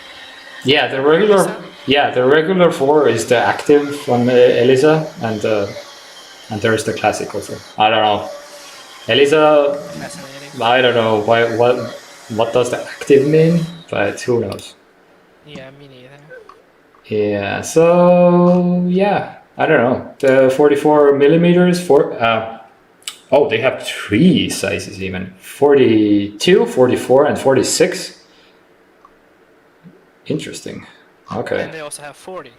Yeah, the regular. Elisa? Yeah, the regular 4 is the Active on Elisa, and there's the Classic also. I don't know. Elisa. Fascinating. I don't know what does the Active mean, but who knows. Yeah, me neither. Yeah. So yeah, I don't know. The 44 millimeters for. Oh, they have 3 sizes even. 42, 44, and 46. Interesting. Okay. And they also have 40.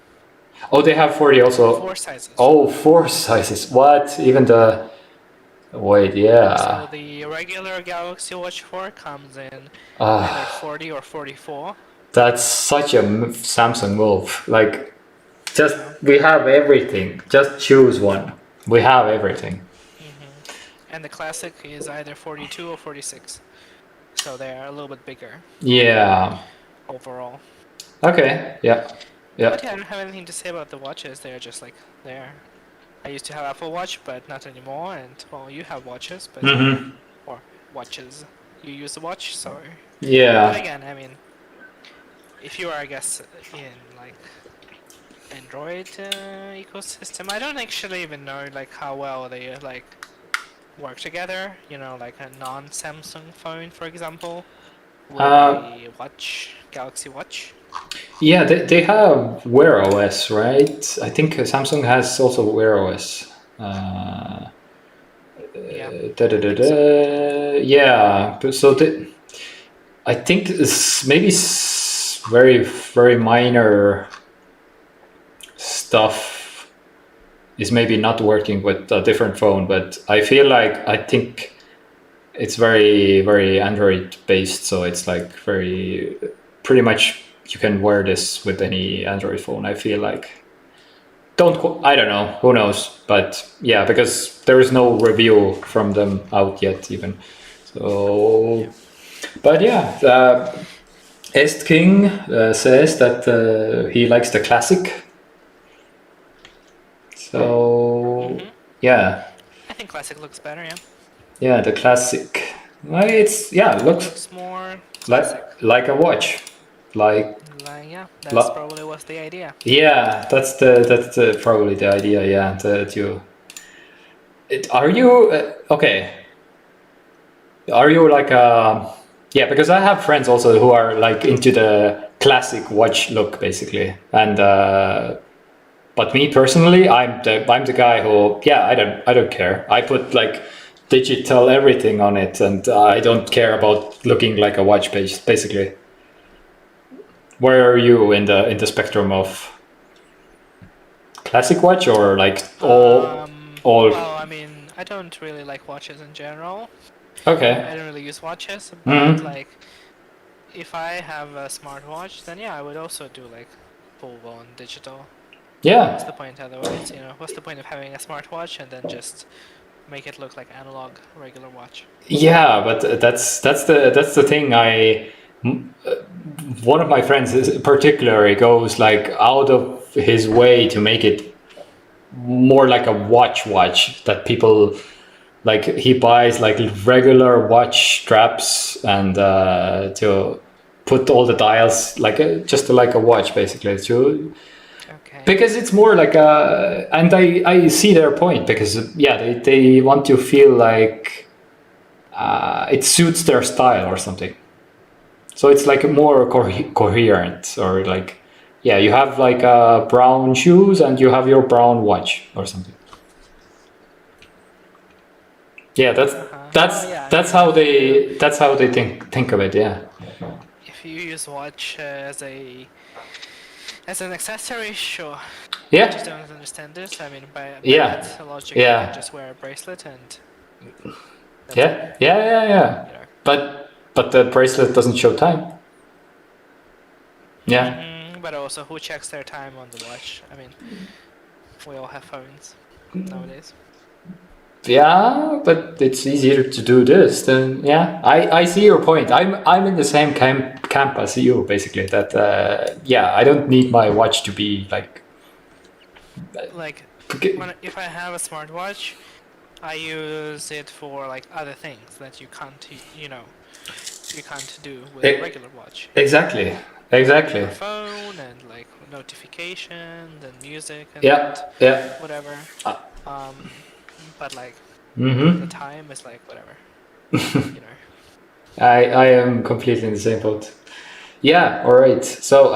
Oh, they have 40 also. 4 sizes. Oh, 4 sizes. What? Even the. Wait, yeah. So the regular Galaxy Watch 4 comes in either 40 or 44. That's such a Samsung move. Like, just we have everything. Just choose one. We have everything. And the Classic is either 42 or 46. So they're a little bit bigger. Yeah. Overall. Okay. Yeah. Yeah. But yeah, I don't have anything to say about the watches. They're just like there. I used to have Apple Watch, but not anymore. And well, you have watches, but or watches. You use the watch, so. Yeah. But again, I mean, if you are, I guess, in like Android ecosystem, I don't actually even know like how well they like work together. You know, like a non-Samsung phone, for example, with Uh, a watch, Galaxy Watch. yeah, they have Wear OS, right? I think Samsung has also Wear OS. Yeah, Da, da, I da, think so. da. Yeah, so I think maybe very very minor stuff is maybe not working with a different phone, but I think it's very very Android based, so it's like very pretty much you can wear this with any Android phone. I feel like I don't know, who knows, but yeah, because there is no review from them out yet even. So, Yeah. but yeah, Est King says that he likes the classic. So Mhm. yeah, I think Classic looks better. Yeah. yeah, the classic. Well, it's yeah, It looks looks more classic. like a watch, like Like, yeah, that's li- probably was the idea. yeah, that's probably the idea. Yeah, that you. Are you okay? Are you like yeah? Because I have friends also who are like into the classic watch look, basically, and but me personally, I'm the guy who yeah, I don't care. I put like digital everything on it, and I don't care about looking like a watch page, basically. Where are you in the spectrum of classic watch or like all Well, I mean, I don't really like watches in general. I okay. don't really use watches, but Hmm. like, if I have a smartwatch, then yeah, I would also do like full-on digital. What's Yeah. the point otherwise? You know, what's the point of having a smartwatch and then just make it look like analog regular watch? Yeah, but that's the thing. One of my friends particularly goes like out of his way to make it more like a watch that people like. He buys like regular watch straps and to put all the dials like just like a watch, basically, to Okay. because it's more like a. And I see their point, because yeah, they want to feel like it suits their style or something. So it's like more coherent, or like yeah, you have like brown shoes and you have your brown watch or something. Yeah, Uh-huh. Well, yeah, I that's mean, how they think of it. Yeah, if you use watch as an accessory, sure. I just yeah, don't understand this. I mean, by yeah, that logic, you can yeah, just wear a bracelet and that's it. yeah. You know. But the bracelet doesn't show time. Yeah. But also, who checks their time on the watch? I mean, we all have phones nowadays. Yeah, but it's easier to do this than yeah. I see your point. I'm in the same camp as you, basically. That yeah, I don't need my watch to be like Like, okay, if I have a smartwatch, I use it for like other things that you can't do with a e- regular watch. You know, exactly, like exactly. your phone and like notifications and music and Yeah, yeah. whatever. Um, but like the Mm-hmm. time is like whatever. You know. I am completely in the same boat. Yeah. All right. So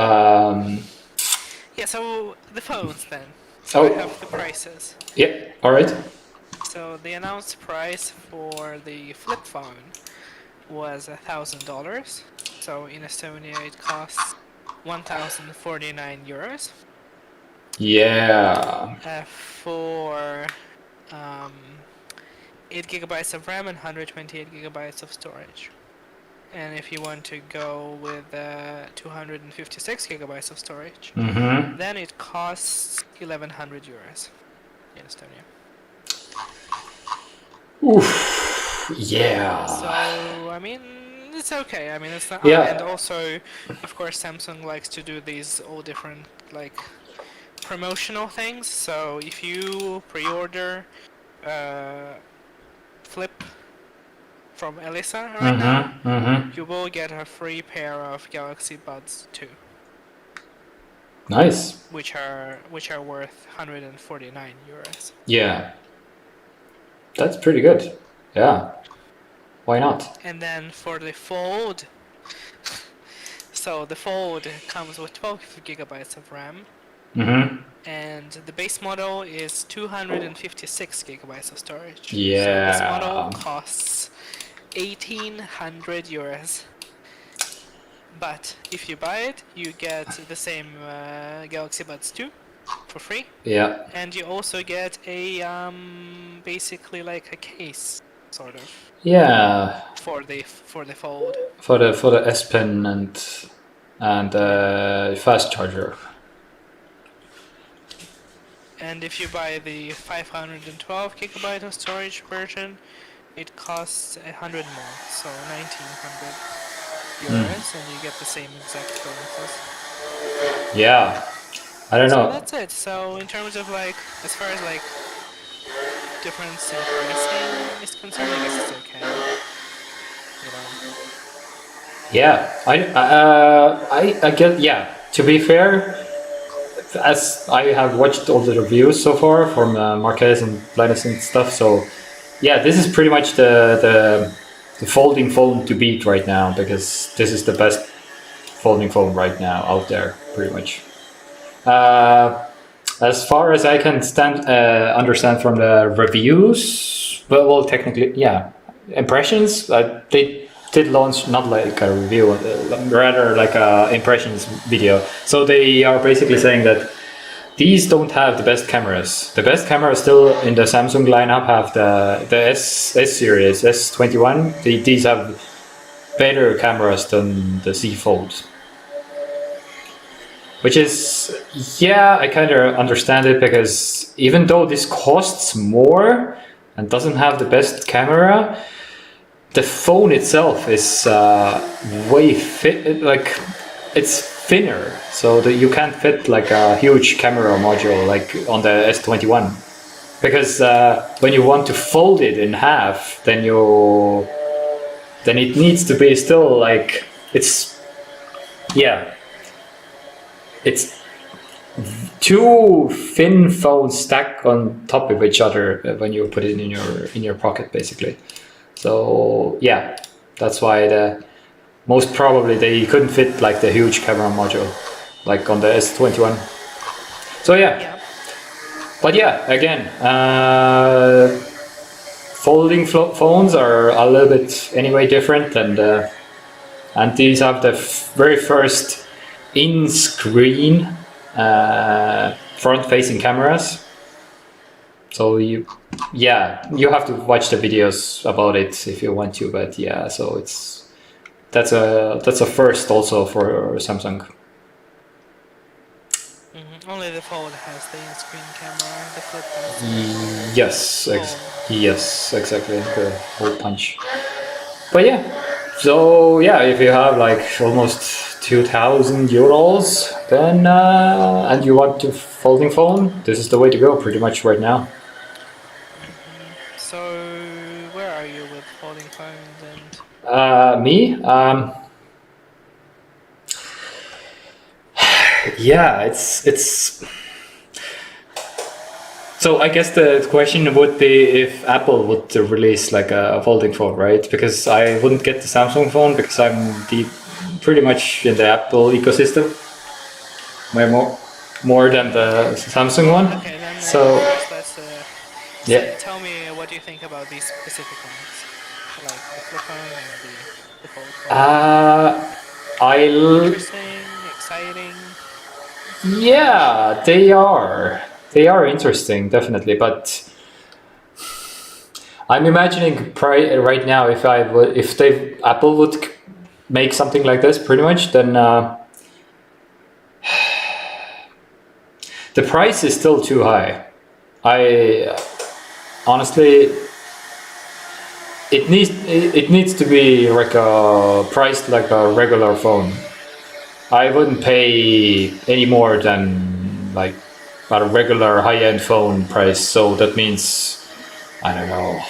Yeah. So the phones then. So I oh have the prices. yeah. All right. So the announced price for the flip phone was $1,000. So in Estonia it costs 1,049 euros. Yeah. For 8 gigabytes of RAM and 128 gigabytes of storage. And if you want to go with 256 gigabytes of storage, Mm-hmm. then it costs 1,100 euros in Estonia. Oof. Yeah. So I mean, it's okay. I mean, it's not. And Yeah. also, of course, Samsung likes to do these all different like promotional things. So if you pre-order uh, Flip from Elisa right now, Mm-hmm. Mm-hmm. you will get a free pair of Galaxy Buds 2, Nice. which are worth 149 euros. Yeah. That's pretty good. Yeah. Why not? And then for the Fold, so the Fold comes with 12 gigabytes of RAM, Mm-hmm. and the base model is 256 gigabytes of storage. So this model Yeah. costs 1,800 euros. But if you buy it, you get the same Galaxy Buds 2 for free, Yeah. and you also get a basically like a case, sort of, Yeah. for the Fold. For the S Pen and fast charger. And if you buy the 512 gigabyte of storage version, it costs 100 more, so 1,900 euros, and you get the same exact bonuses. Yeah. I don't So know. that's it. So in terms of like, as far as like difference in pricing is concerned, I guess it's okay. You know. Yeah. I get. Yeah. To be fair, as I have watched all the reviews so far from Marquez and Linus and stuff, so yeah, this is pretty much the folding phone to beat right now, because this is the best folding phone right now out there, pretty much. As far as I can understand from the reviews, well, technically, yeah, impressions. They did launch not like a review, rather like a impressions video. So they are basically saying that these don't have the best cameras. The best cameras still in the Samsung lineup have the S series, S21. These have better cameras than the Z Fold. Which is, yeah, I kind of understand it, because even though this costs more and doesn't have the best camera, the phone itself is way like it's thinner, so that you can't fit like a huge camera module like on the S21. Because when you want to fold it in half, then it needs to be still like yeah. It's two thin phones stacked on top of each other when you put it in your pocket, basically. So yeah, that's why most probably they couldn't fit like the huge camera module like on the S21. So yeah, but yeah, again, folding phones are a little bit anyway different, and these have the very first in-screen front-facing cameras. So you have to watch the videos about it if you want to. But yeah, so that's a first also for Samsung. Only the Fold has the in-screen camera. The Flip has Yes, exactly, the hole punch. But yeah, so yeah, if you have like almost 2,000 euros, then and you want a folding phone, this is the way to go, pretty much right now. So where are you with folding phones and? Me, yeah, it's. So I guess the question would be if Apple would release like a folding phone, right? Because I wouldn't get the Samsung phone because I'm pretty much in the Apple ecosystem, way more than the Samsung one. Okay, then So first let's yeah, tell me what you think about these specific ones, like the Flip phone and the Fold phone. Interesting, exciting. yeah, they are. They are interesting, definitely. But I'm imagining right now if Apple would make something like this, pretty much, then the price is still too high. I honestly, it needs to be like priced like a regular phone. I wouldn't pay any more than like a regular high-end phone price. So that means, I don't know,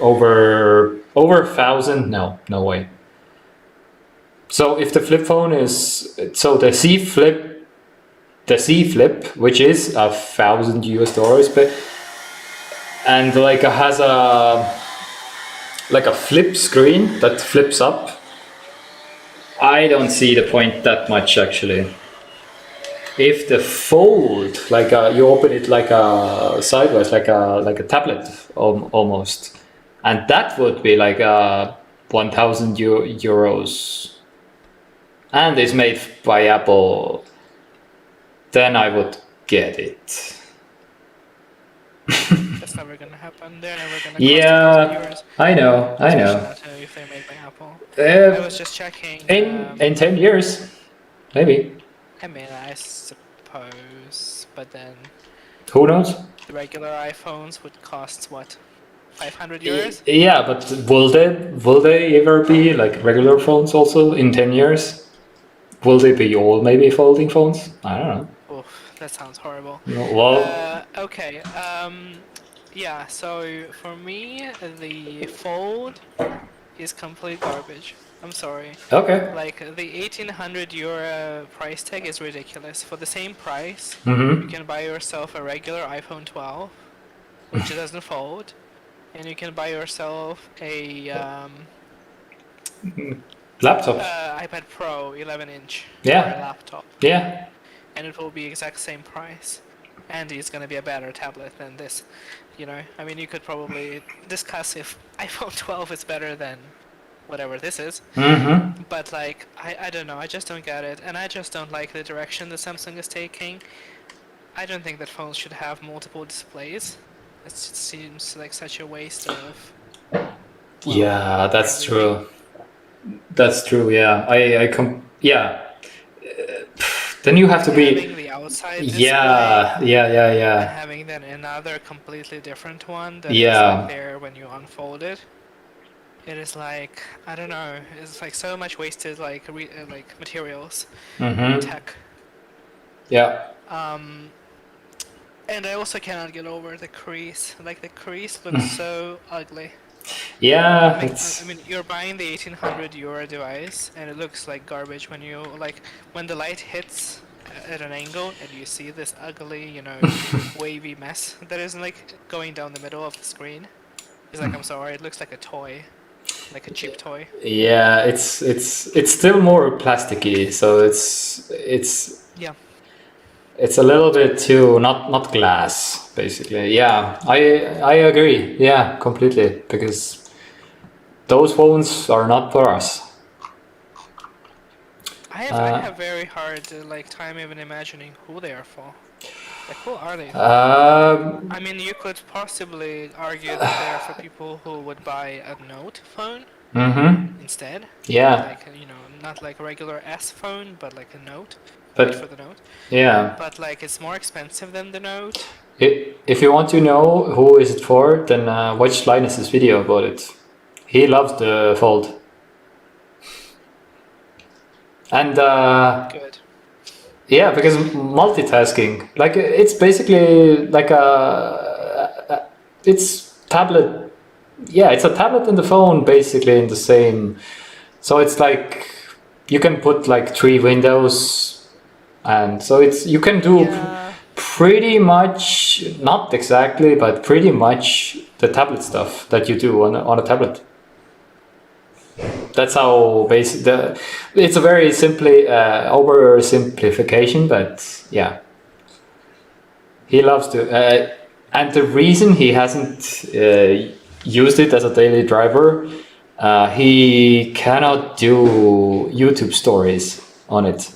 over 1,000. No way. So if the flip phone is the Z Flip, which is $1,000 US, but and like it has a flip screen that flips up. I don't see the point that much actually. If the fold, like you open it like a sideways, like a tablet almost, and that would be like 1,000 euros, and is made by Apple, then I would get it. That's never gonna happen. They're never gonna cost 1,000 Yeah, euros. I know. Especially not if they're made by Apple. I was just checking. In 10 years, maybe. I mean, I suppose, but then Who knows? the regular iPhones would cost what, 500 euros? Yeah, but will they ever be like regular phones also in 10 years? Will they be all maybe folding phones? I don't know. Oof, that sounds horrible. Well, Okay. Yeah. So for me, the Fold is complete garbage. I'm sorry. okay. Like the 1,800 euro price tag is ridiculous. For the same price, Mm-hmm. you can buy yourself a regular iPhone 12, which doesn't fold, and you can buy yourself a Laptop. iPad Pro 11-inch Yeah. or a laptop, Yeah. and it will be exact same price. And it's gonna be a better tablet than this. You know, I mean, you could probably discuss if iPhone 12 is better than whatever this is. Mm-hmm. But like, I don't know, I just don't get it, and I just don't like the direction that Samsung is taking. I don't think that phones should have multiple displays. It seems like such a waste of. Yeah, that's everything. true. That's true. Yeah, yeah. Then you have to Having be. the outside display Yeah. Yeah. and Yeah. having then another completely different one that is Yeah. like there when you unfold it. It is like, I don't know, it's like so much wasted like like materials, Mm-hmm. tech. Yeah. And I also cannot get over the crease. Like the crease looks so ugly. Yeah. I mean, you're buying the 1,800 euro device, and it looks like garbage when you like when the light hits at an angle, and you see this ugly, you know, wavy mess that is like going down the middle of the screen. It's like, I'm sorry, it looks like a toy, like a cheap toy. Yeah. It's still more plasticky, so Yeah. it's a little bit too not glass basically. Yeah, I agree. Yeah, completely, because those phones are not for us. I have very hard like time even imagining who they are for. Like, who are they for? Um, I mean, you could possibly argue that they are for people who would buy a Note phone mm-hmm. instead. Yeah, Like, you know, not like a regular S phone, but like a Note. Made for but the Note. yeah, But like, it's more expensive than the Note. if you want to know who is it for, then watch Linus's video about it. He loves the Fold. And Good. yeah, because multitasking, like it's basically like it's tablet. Yeah, it's a tablet and the phone basically in the same. So it's like you can put like 3 windows, and so it's you can do Yeah. pretty much, not exactly, but pretty much the tablet stuff that you do on a tablet. That's how basic it's a very simply oversimplification, but yeah, he loves to and the reason he hasn't used it as a daily driver, he cannot do YouTube stories on it.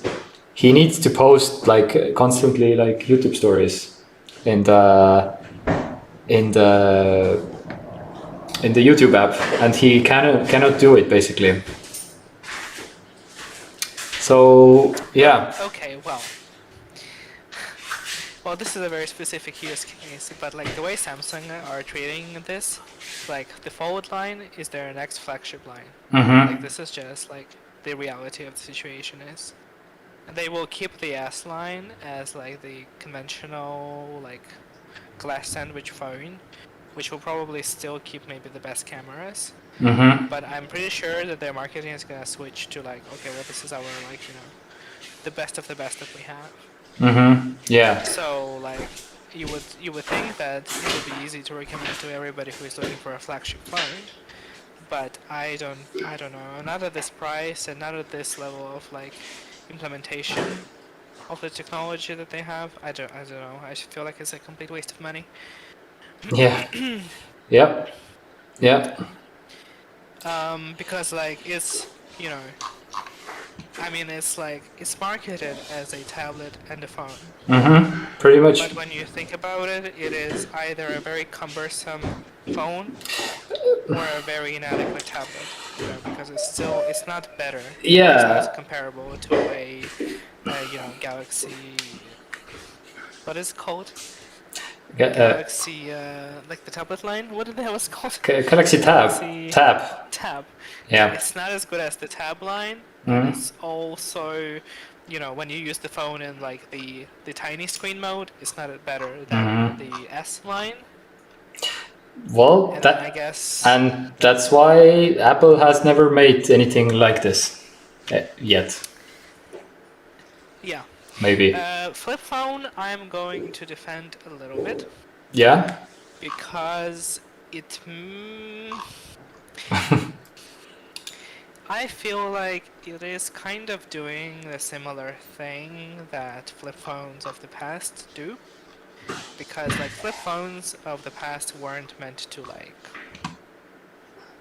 He needs to post like constantly like YouTube stories in the YouTube app, and he cannot do it basically. So yeah. Okay, well. Well, this is a very specific use case, but like the way Samsung are treating this, like the Fold line is their next flagship line. Mm-hmm. Like this is just like the reality of the situation is. And they will keep the S line as like the conventional like glass sandwich phone, which will probably still keep maybe the best cameras. Mm-hmm. But I'm pretty sure that their marketing is gonna switch to like, okay, well this is our like, you know, the best of the best that we have. Mm-hmm. Yeah. So like, you would think that it would be easy to recommend to everybody who is looking for a flagship phone, but I don't know. Not at this price and not at this level of like implementation of the technology that they have. I don't know. I just feel like it's a complete waste of money. Yeah. Yep. Yep. Because like it's you know I mean, it's like it's marketed as a tablet and a phone, Pretty much. but when you think about it, it is either a very cumbersome phone or a very inadequate tablet. Because it's not better. It's Yeah. not comparable to a Galaxy. What is it called? Galaxy, like the tablet line. What did the hell was it called? Galaxy Tab. Galaxy Tab. Tab. Yeah. It's not as good as the Tab line, but it's also, when you use the phone in like the tiny screen mode, it's not better than the S line. Well, And I guess. and that's why Apple has never made anything like this yet. Yeah. Maybe. Flip phone, I'm going to defend a little bit. Yeah. Because it. I feel like it is kind of doing the similar thing that flip phones of the past do. Because like flip phones of the past weren't meant to like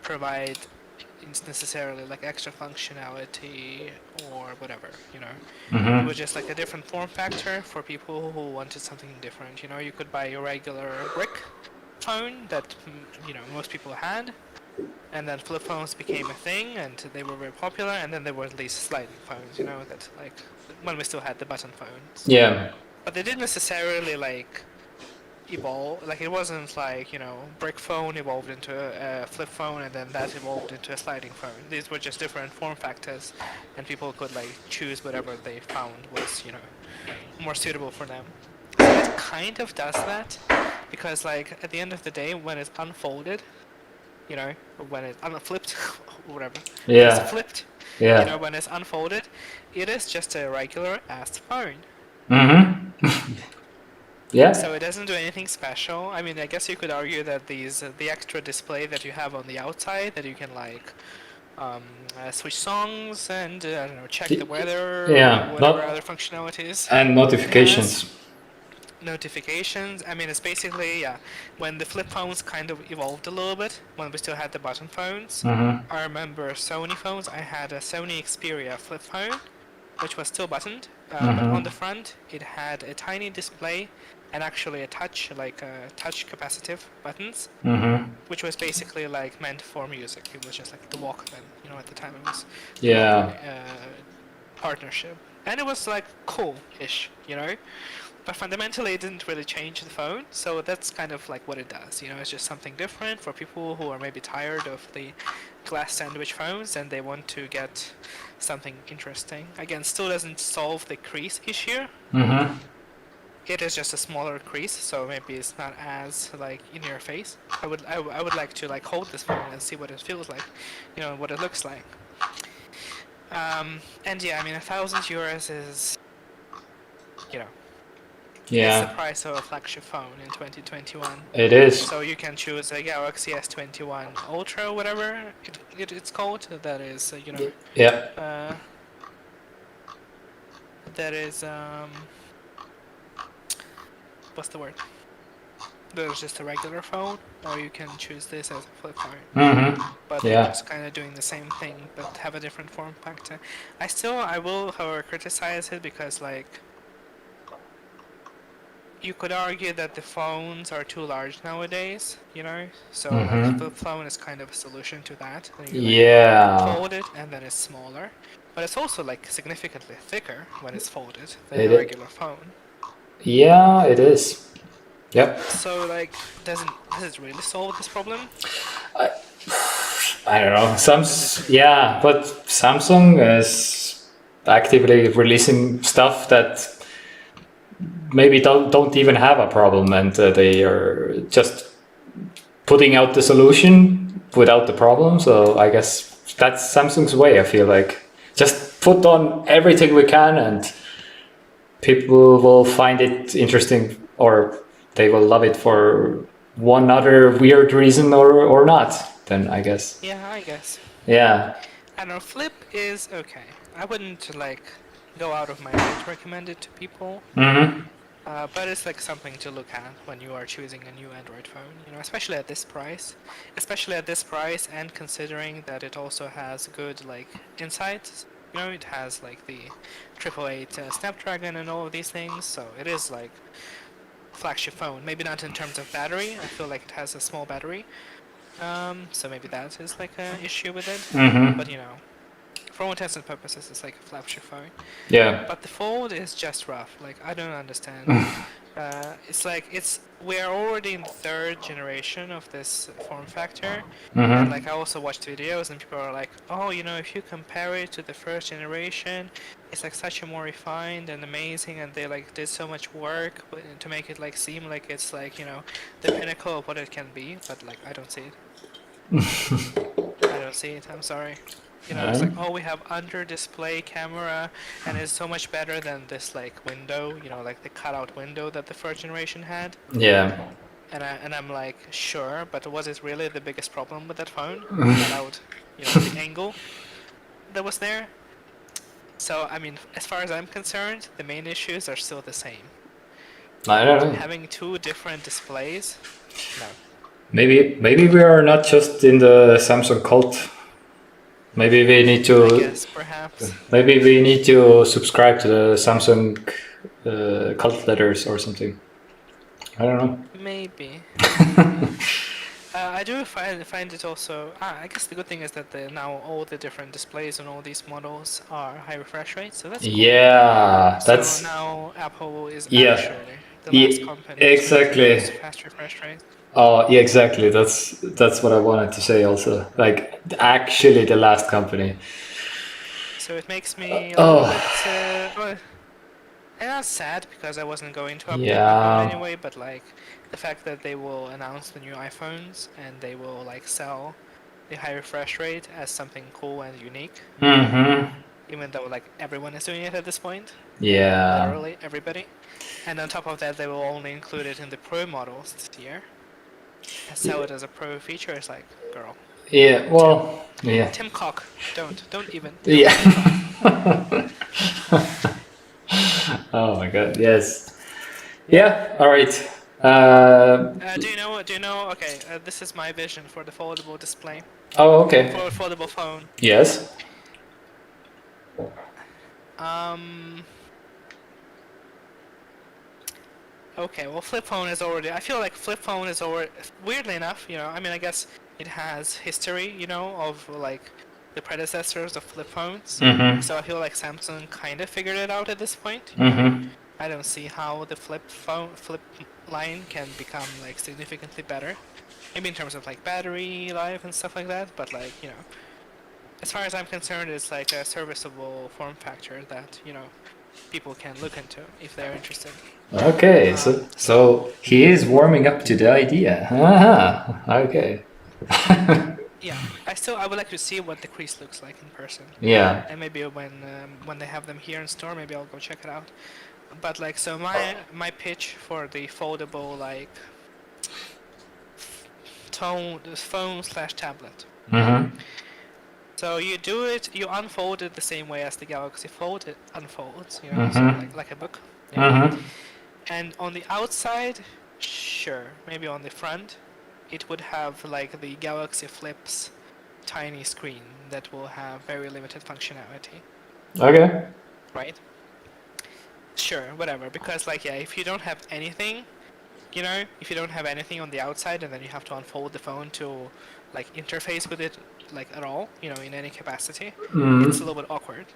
provide necessarily like extra functionality or whatever, It was just like a different form factor for people who wanted something different. You could buy a regular brick phone that most people had, and then flip phones became a thing and they were very popular, and then there were these sliding phones, that like when we still had the button phones. Yeah. But they didn't necessarily like evolve, like it wasn't like, brick phone evolved into a flip phone and then that evolved into a sliding phone. These were just different form factors and people could like choose whatever they found was, more suitable for them. So it kind of does that because like at the end of the day when it's unfolded, when it's unflipped, whatever, when it's flipped, when it's unfolded, it is just a regular ass phone. Yeah. So it doesn't do anything special. I mean, I guess you could argue that the extra display that you have on the outside, that you can like switch songs and I don't know, check the weather, or whatever other functionalities, and notifications. Notifications. I mean, it's basically when the flip phones kind of evolved a little bit, when we still had the button phones. I remember Sony phones. I had a Sony Xperia flip phone, which was still buttoned, but on the front it had a tiny display and actually a touch capacitive buttons, which was basically like meant for music. It was just like the Walkman, at the time it was partnership, and it was like cool-ish, but fundamentally it didn't really change the phone. So that's kind of like what it does, it's just something different for people who are maybe tired of the glass sandwich phones and they want to get something interesting. Again, still doesn't solve the crease issue. It is just a smaller crease, so maybe it's not as like in your face. I would like to like hold this phone and see what it feels like, what it looks like. And yeah, I mean, €1,000 is, it's the price of a flagship phone in 2021. It is. So you can choose a Galaxy S21 Ultra, whatever it's called. That is, that is what's the word? There's just a regular phone, or you can choose this as a flip phone. But they're just kind of doing the same thing, but have a different form factor. I will, however, criticize it because, like, you could argue that the phones are too large nowadays, So like, the flip phone is kind of a solution to that. You fold it, and then it's smaller. But it's also, like, significantly thicker when it's folded than a regular phone. Yeah, it is. Yep. So, like, does it really solve this problem? I don't know. But Samsung is actively releasing stuff that maybe don't even have a problem, and they are just putting out the solution without the problem. So I guess that's Samsung's way. I feel like just put on everything we can and people will find it interesting or they will love it for one other weird reason or not, then I guess. Yeah, I guess. Yeah. I don't know, Flip is okay. I wouldn't like go out of my way to recommend it to people. Mm-hmm. But it's like something to look at when you are choosing a new Android phone, you know, especially at this price. Especially at this price, and considering that it also has good like insights. You know, it has like the 888 Snapdragon and all of these things, so it is like flagship phone. Maybe not in terms of battery. I feel like it has a small battery, so maybe that is like an issue with it. Mm-hmm. But you know, for all intents and purposes, it's like a flagship phone. Yeah. But the Fold is just rough. Like I don't understand. It's like we are already in the third generation of this form factor, and Mm-hmm. like I also watched videos and people are like, oh, you know, if you compare it to the first generation, it's like such a more refined and amazing, and they like did so much work to make it like seem like it's like, you know, the pinnacle of what it can be. But like I don't see it. I don't see it. I'm sorry. You know, it's like, oh, we have under display camera, and it's so much better than this like window, you know, like the cutout window that the first generation had. Yeah. And I'm like, sure, but was it really the biggest problem with that phone? Cutout, you know, the angle that was there. So I mean, as far as I'm concerned, the main issues are still the same. I don't know. Having two different displays, no. Maybe we are not just in the Samsung cult. Maybe we need I to guess perhaps. maybe we need to subscribe to the Samsung cult letters or something. I don't know. Maybe. I do find it also. I guess the good thing is that now all the different displays on all these models are high refresh rate, so that's cool. Yeah, So that's now Apple is yeah, actually the last company to exactly. introduce fast refresh rate. Oh, yeah, exactly. That's what I wanted to say also. Like actually the last company. So it makes me a little Oh, bit. Well, I'm not sad because I wasn't going to update my phone yeah. anyway, but like the fact that they will announce the new iPhones and they will like sell the high refresh rate as something cool and unique, Mm-hmm. even though like everyone is doing it at this point, Yeah. literally everybody. And on top of that, they will only include it in the Pro models this year and sell it as a Pro feature. It's like, girl, Yeah. Tim, Well. Yeah. Tim Cook, don't even Yeah. try. Oh my God. Yes. Yeah. All right. Do you know? Do you know? Okay, this is my vision for the foldable display, Oh, okay. for a foldable phone. Yes. Um. Okay, well, flip phone is already. I feel like flip phone is already. Weirdly enough, you know. I mean, I guess it has history, you know, of like the predecessors of flip phones. Mm-hmm. So I feel like Samsung kind of figured it out at this point. You know? Mm-hmm. I don't see how the flip line can become like significantly better. Maybe in terms of like battery life and stuff like that, but like, you know, as far as I'm concerned, it's like a serviceable form factor that, you know, people can look into if they're interested. Okay. So he is warming up to the idea. Okay. Yeah, I would like to see what the crease looks like in person, Yeah. and maybe when they have them here in store, maybe I'll go check it out. But like, so my pitch for the foldable like phone slash tablet. Mm-hmm. So you do it, you unfold it the same way as the Galaxy Fold it unfolds, you know, so Mm-hmm. like a book. Yeah. Mm-hmm. And on the outside, sure, maybe on the front, it would have like the Galaxy Flip's tiny screen that will have very limited functionality, Okay. right? Sure, whatever, because like, yeah, if you don't have anything, you know, if you don't have anything on the outside and then you have to unfold the phone to like interface with it like at all, you know, in any capacity, it's a little bit awkward.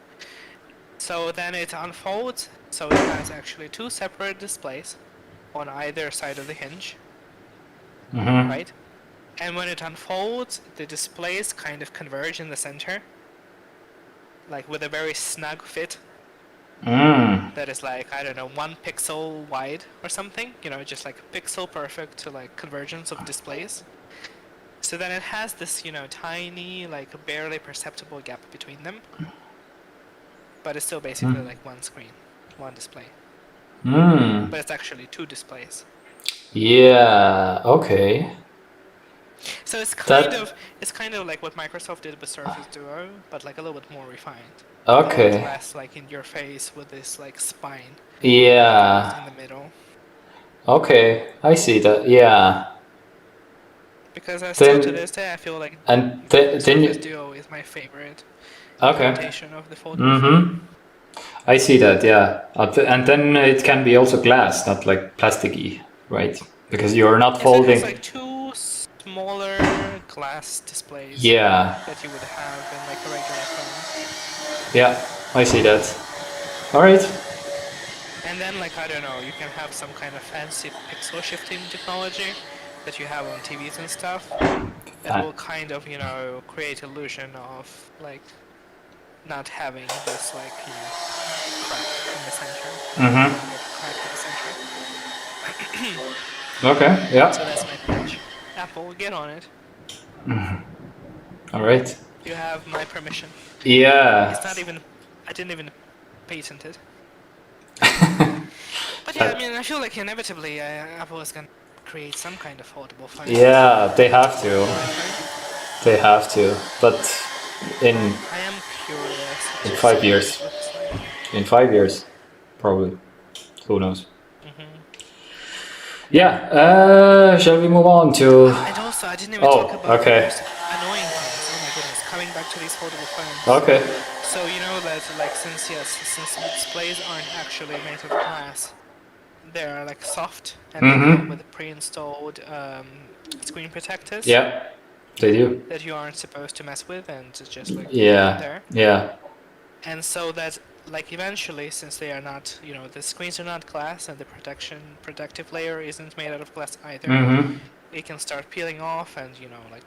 So then it unfolds, so it has actually two separate displays on either side of the hinge, Mm-hmm. right? And when it unfolds, the displays kind of converge in the center, like with a very snug fit Mm. that is like, I don't know, 1 pixel wide or something, you know, just like pixel perfect to like convergence of displays. So then it has this, you know, tiny, like barely perceptible gap between them, but it's still basically like one screen, one display. Mm. But it's actually two displays. Yeah. Okay. So it's That. kind of like what Microsoft did with Surface Duo, but like a little bit more refined. A little bit Okay. less like in your face with this like spine Yeah. in the middle. Okay. I see that. Yeah. Because still to Then this day, I feel like and then Surface you. Duo is my favorite Okay. implementation of the foldable phone. Mm-hmm. I see that. Yeah. And then it can be also glass, not like plasticky, right? Because you're not Yes, it has folding. like two smaller glass displays Yeah. that you would have in like a regular phone. Yeah. I see that. All right. And then like I don't know, you can have some kind of fancy pixel shifting technology that you have on TVs and stuff that Fine. will kind of, create illusion of like not having this like, crack in the center. Mm-hmm. Rounded crack in the center. Okay. So Yeah. that's my pitch. Apple, get on it. All right. You have my permission. Yeah. It's not even, I didn't even patent it. But yeah, I That, mean, I feel like inevitably Apple is gonna create some kind of foldable phone. yeah, they have to. In my phone. They have to. But in I am curious in to see five what it years. looks like. In 5 years, probably. Who knows? Hmm. Yeah. Shall we move on to? And also, I didn't even talk Oh. about the Okay. most annoying things. Oh my goodness, coming back to these foldable phones. Okay. So you know that like since the displays aren't actually made of glass, they're like soft and they come Mm-hmm. with pre-installed screen protectors Yeah. They do. that you aren't supposed to mess with and just like leave them Yeah. there. Yeah. And so that like eventually, since they are not, the screens are not glass and the protective layer isn't made out of glass either, Mm-hmm. it can start peeling off and like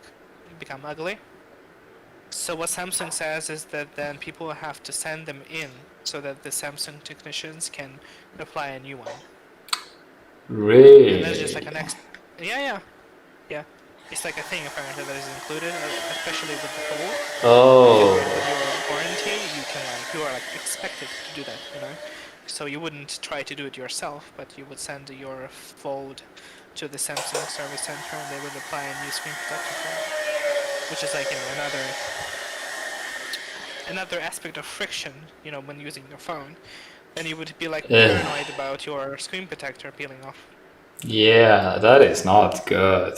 become ugly. So what Samsung says is that then people have to send them in so that the Samsung technicians can apply a new one. And that's just like Really. an yeah. It's like a thing apparently that is included, especially with the fold. At the end of Oh. your warranty, you are like expected to do that. So you wouldn't try to do it yourself, but you would send your fold to the Samsung service center, and they would apply a new screen protector for it, which is like another aspect of friction. When using your phone, then you would be like Ugh. paranoid about your screen protector peeling off. Yeah, that is not good.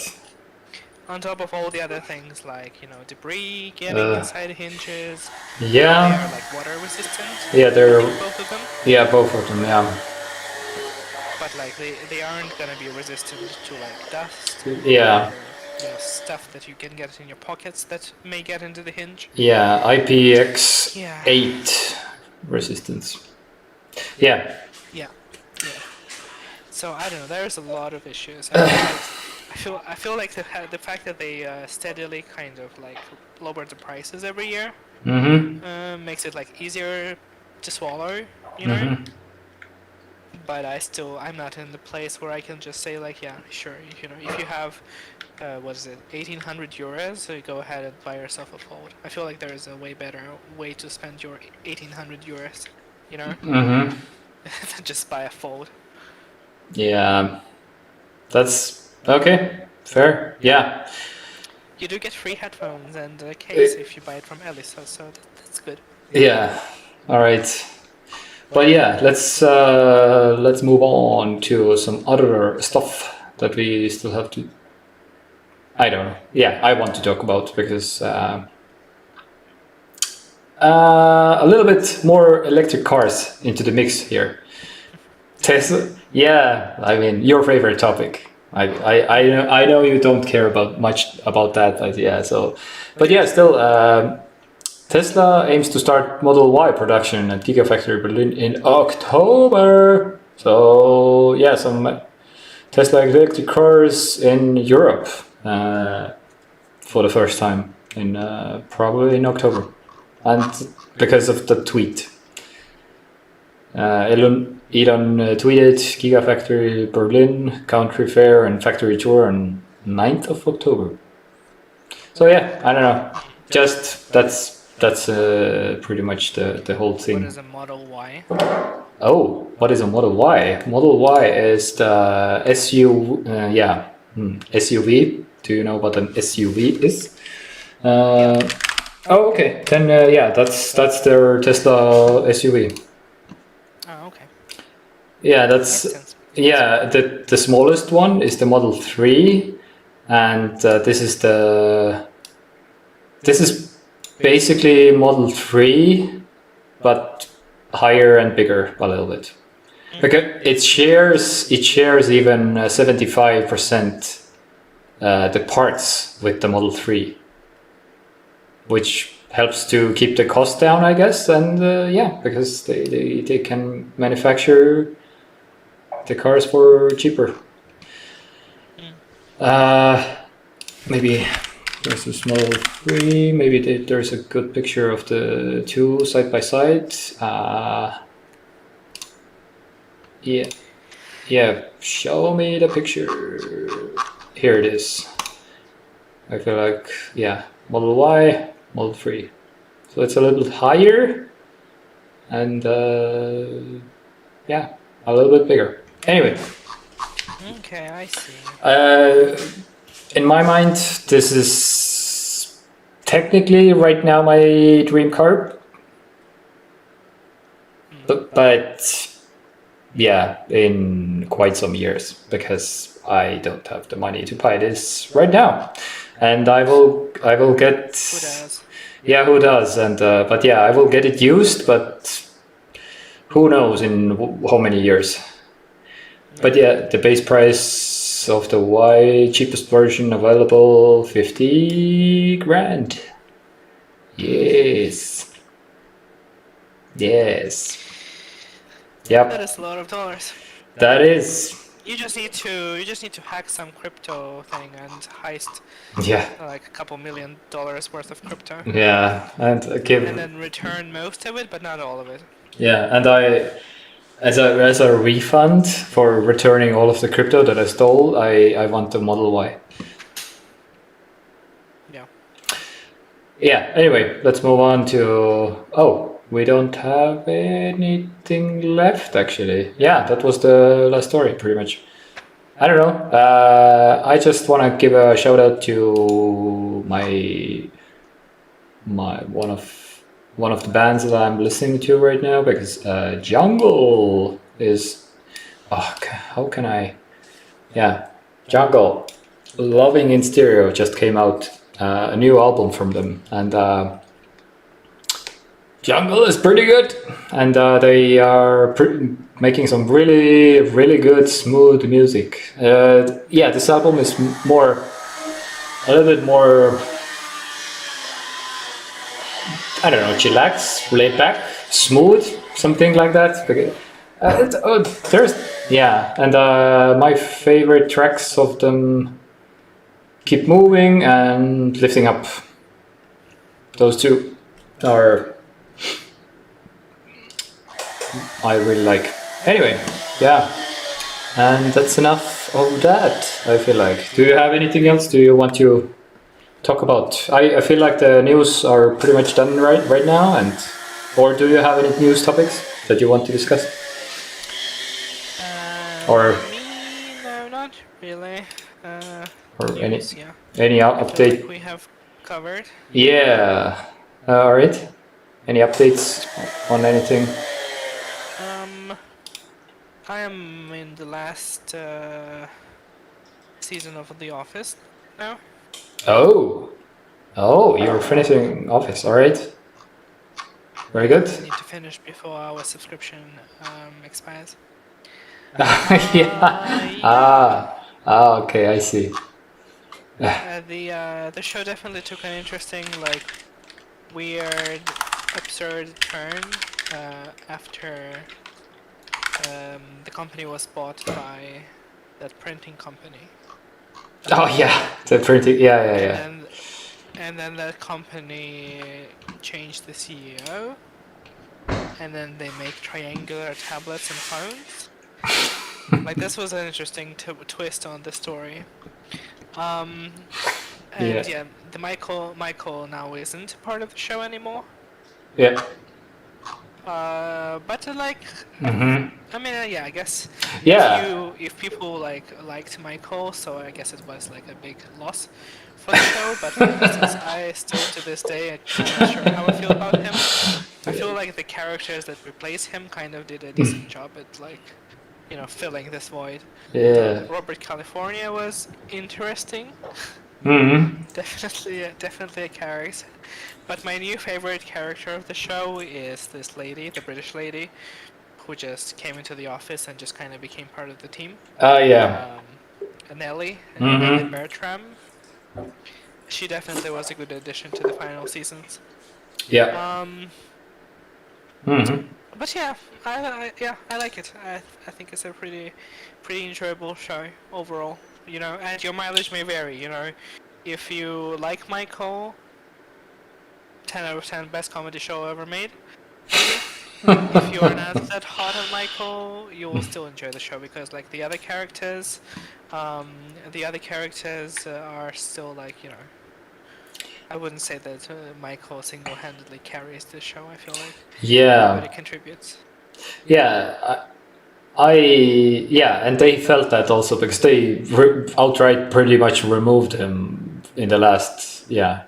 On top of all the other things like debris getting Uh, inside hinges. They are yeah. like water resistant. Yeah, I they're. think both of them. Yeah, both of them. Yeah. But like they aren't gonna be resistant to like dust or Yeah. stuff that you can get in your pockets that may get into the hinge. Yeah. Yeah, IPX8 resistance. Yeah. yeah, yeah. So I don't know. There's a lot of issues. I feel like the fact that they steadily kind of like lower the prices every year Mm-hmm. makes it like easier to swallow. Mm-hmm. But I'm not in the place where I can just say like, yeah, sure, if you have, what is it, 1,800 euros, so you go ahead and buy yourself a fold. I feel like there is a way better way to spend your 1,800 euros, Mm-hmm. than just buy a fold. Yeah. That's okay. Fair. Yeah. You do get free headphones and a case if you buy it from Elisa, so that's good. Yeah. All right. But yeah, let's move on to some other stuff that we still have to. I don't know. Yeah, I want to talk about because a little bit more electric cars into the mix here. Tesla. Yeah, I mean your favorite topic. I know you don't care about much about that, but yeah. So, but yeah, still. Tesla aims to start Model Y production at Gigafactory Berlin in October. So yeah, some Tesla electric cars in Europe for the first time in probably in October, and because of the tweet, Elon tweeted Gigafactory Berlin country fair and factory tour on 9th of October. So yeah, I don't know. Just that's pretty much the whole What thing. is a Model Y? Oh, what is a Model Y? Model Y is the SUV. Do you know what an SUV is? Oh, okay. Then yeah, that's their Tesla SUV. Oh, okay. Yeah, Makes sense. yeah. The smallest one is the Model 3, and this is basically Model 3, but higher and bigger a little bit. Because it shares even 75% the parts with the Model 3, which helps to keep the cost down, I guess. And yeah, because they can manufacture the cars for cheaper. Maybe there's a Model 3. Maybe there's a good picture of the two side by side. Yeah. Yeah, show me the picture. Here it is. I feel like, yeah, Model Y, Model 3. So it's a little bit higher and, yeah, a little bit bigger. Anyway. Okay, I see. In my mind, this is technically right now my dream car. But yeah, in quite some years, because I don't have the money to buy this right now, and I will get. Who does? Yeah, who does? And but yeah, I will get it used, but who knows in how many years. But yeah, the base price of the Y cheapest version available 50 grand. Yes. Yes. Yep. That is a lot of dollars. That is. You just need to hack some crypto thing and heist Yeah. like a couple $1 million worth of crypto. Yeah, and And then return most of it, but not all of it. Yeah, and as a refund for returning all of the crypto that I stole, I want the Model Y. Yeah. Yeah. Anyway, let's move on to. Oh, we don't have anything left actually. Yeah, that was the last story pretty much. I don't know. I just want to give a shout out to my one of the bands that I'm listening to right now, because Jungle is. Oh, how can I? Yeah, Jungle, Loving in Stereo just came out, a new album from them, and Jungle is pretty good, and they are making some really really good smooth music. Yeah, this album is a little bit more. I don't know, chillax, laid back, smooth, something like that. And my favorite tracks of them, Keep Moving and Lifting Up. Those two are I really like. Anyway, yeah, and that's enough of that. I feel like. Do you have anything else? Do you want to talk about? I feel like the news are pretty much done right now, or do you have any news topics that you want to discuss? Or me, no, not really. or News, yeah. any I feel update? like we have covered. Yeah. All right. Any updates on anything? I am in the last season of The Office now. Oh, you're finishing Office. All right. Very good. I need to finish before our subscription expires. Yeah. Okay, I see. The show definitely took an interesting, like, weird, absurd turn after the company was bought by that printing company. Oh yeah, the printing. Yeah. And then that company changed the CEO, and then they make triangular tablets and phones. Like, this was an interesting twist on the story. And yeah, the Michael now isn't part of the show anymore. Yeah. But like, Mm-hmm. I mean, yeah, I guess Yeah. if people liked Michael, so I guess it was like a big loss for the show. But for instance, I still to this day I'm not sure how I feel about him. I feel like the characters that replace him kind of did a decent job at filling this void. Yeah. Robert California was interesting. Mm-hmm. Definitely a character. But my new favorite character of the show is this lady, the British lady, who just came into the office and just kind of became part of the team. Yeah. Nellie Mm-hmm. Bertram. She definitely was a good addition to the final seasons. Yeah. Um, Mm-hmm. but yeah, I like it. I think it's a pretty enjoyable show overall. And your mileage may vary. If you like Michael, 10 out of 10 best comedy show ever made, maybe. If you're not that hot on Michael, you will still enjoy the show because like the other characters are still I wouldn't say that Michael single-handedly carries the show. I feel like everybody Yeah. contributes. Yeah. Yeah, and they felt that also because they outright pretty much removed him in the last, yeah.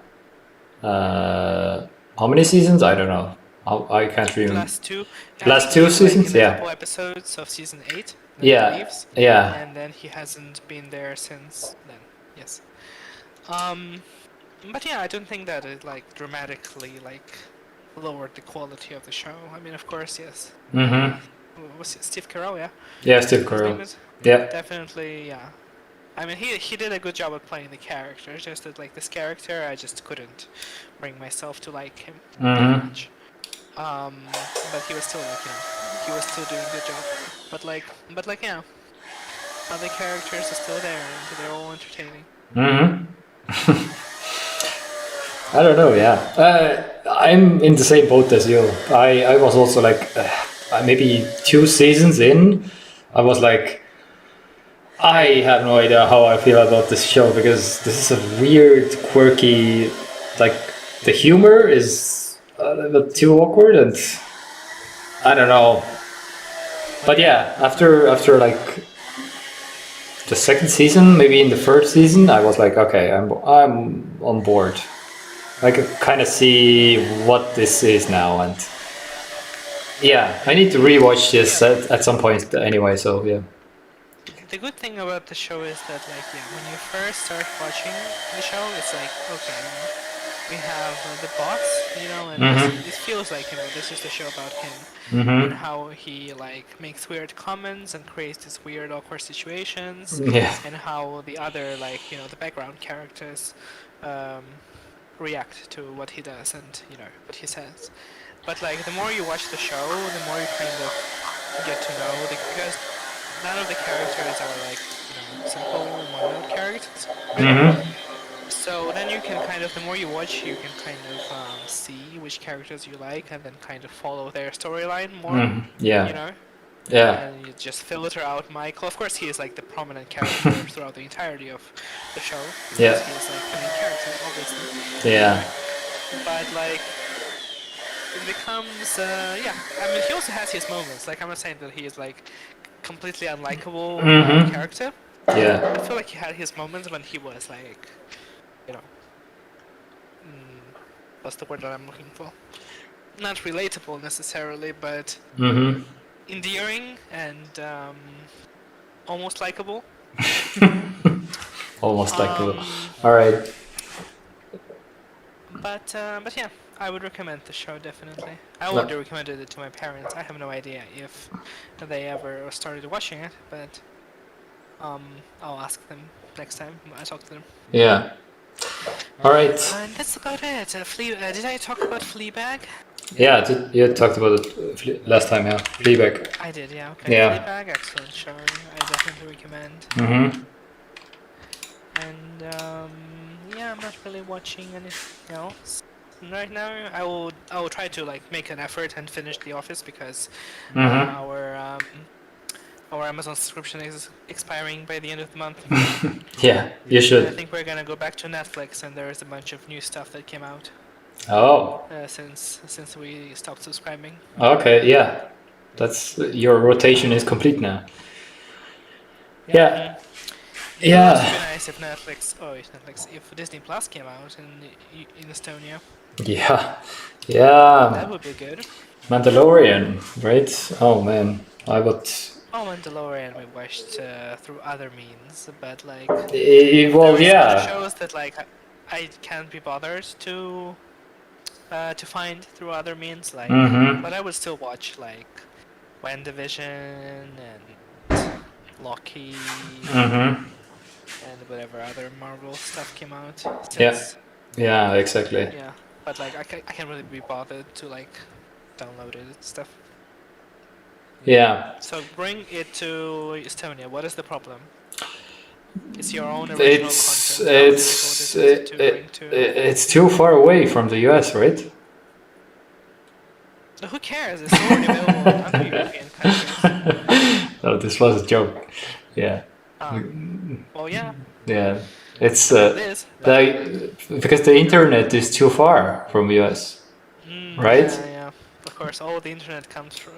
How many seasons? I don't know. I can't The remember. last two, I think Last two he's like seasons? in a couple Yeah. episodes of season 8, then he Yeah. leaves, Yeah. and then he hasn't been there since then. Yes. Um, but yeah, I don't think that it dramatically lowered the quality of the show. I mean, of course, yes. Mm-hmm. Was it Steve Carell? Yeah, Yeah, Steve his name Carell. is. Yeah. Definitely, yeah. I mean, he did a good job at playing the character. It's just that this character, I just couldn't bring myself to like him that Mm-hmm. much. But he was still he was still doing a good job. But yeah, other characters are still there and they're all entertaining. Mm-hmm. I don't know. Yeah, I'm in the same boat as you. I was also like maybe 2 seasons in. I was like, I have no idea how I feel about this show because this is a weird, quirky, like the humor is a little bit too awkward and I don't know. But yeah, after like the second season, maybe in the first season, I was like, okay, I'm on board. I can kind of see what this is now, and yeah, I need to rewatch this at some point anyway. So yeah. The good thing about the show is that when you first start watching the show, it's like okay, we have the boss, and Mhm. this feels like this is the show about him and Mhm. how he makes weird comments and creates these weird awkward situations, Yeah. and how the other the background characters um, react to what he does and what he says. But the more you watch the show, the more you kind of get to know because none of the characters are simple one-note characters, really. Mhm. So then you can the more you watch, you can kind of see which characters you like and then kind of follow their storyline more, Mhm. Yeah. you know? Yeah. And you just filter out Michael. Of course, he is the prominent character throughout the entirety of the show because Yeah. he is the main character, obviously. Yeah. But it becomes, yeah. I mean, he also has his moments. I'm not saying that he is completely unlikable Mhm. character. Yeah. I feel like he had his moments when he was you know, what's the word that I'm looking for? Not relatable necessarily, but Mhm. endearing and almost likable. Almost like. Um, All right. but yeah, I would recommend the show definitely. I No. already recommended it to my parents. I have no idea if they ever started watching it, but I'll ask them next time I talk to them. Yeah. All right. And that's about it. Did I talk about Fleabag? Yeah, you talked about it last time. Yeah. Fleabag. I did, yeah. Okay, Yeah. Fleabag, excellent show. I definitely recommend. Mhm. And yeah, I'm not really watching anything else right now. I will try to make an effort and finish The Office because Mhm. our Amazon subscription is expiring by the end of the month. Yeah, you I should. think we're gonna go back to Netflix, and there is a bunch of new stuff that came out. Oh, since we stopped subscribing. okay, yeah. That's your rotation is complete now. Yeah, It would also be yeah, nice if if Disney Plus came out in Estonia. yeah, That yeah. would be good. Mandalorian, right? Oh man, I would. Oh, Mandalorian we watched through other means, but like there Well, is other yeah. shows that like I can't be bothered to find through other means, like, Mm-hmm. but I would still watch like WandaVision and Loki Mm-hmm. and whatever other Marvel stuff came out Yeah. since. Yeah. Exactly. Yeah, but like I can't really be bothered to like download it and stuff. Yeah. So bring it to Estonia. What is the problem? It's your own original It's content. How difficult is it to bring to? it's too far away from the US, right? Who cares? It's already available in other European countries. No, this was a joke. Yeah. Well, yeah, Yeah. It's it is. But like because the internet is too far from US, right? yeah. Of course, all the internet comes from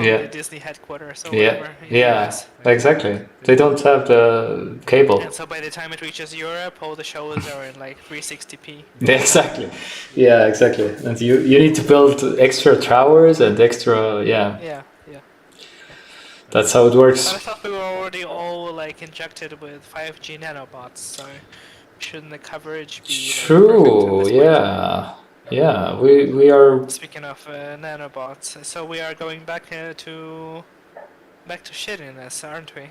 Yeah. the Disney headquarters or Yeah. whatever in the Yeah. US. Exactly. They don't have the cable. And so by the time it reaches Europe, all the shows are in like 360p. Yeah, exactly. Yeah, exactly. And you need to build extra towers and extra, yeah. Yeah. That's how it But I works. thought we were already all like injected with 5G nanobots, so shouldn't the coverage be like, perfect at True. this point? Yeah. Yeah. We are. Speaking of nanobots, so we are going back to shittiness, aren't we?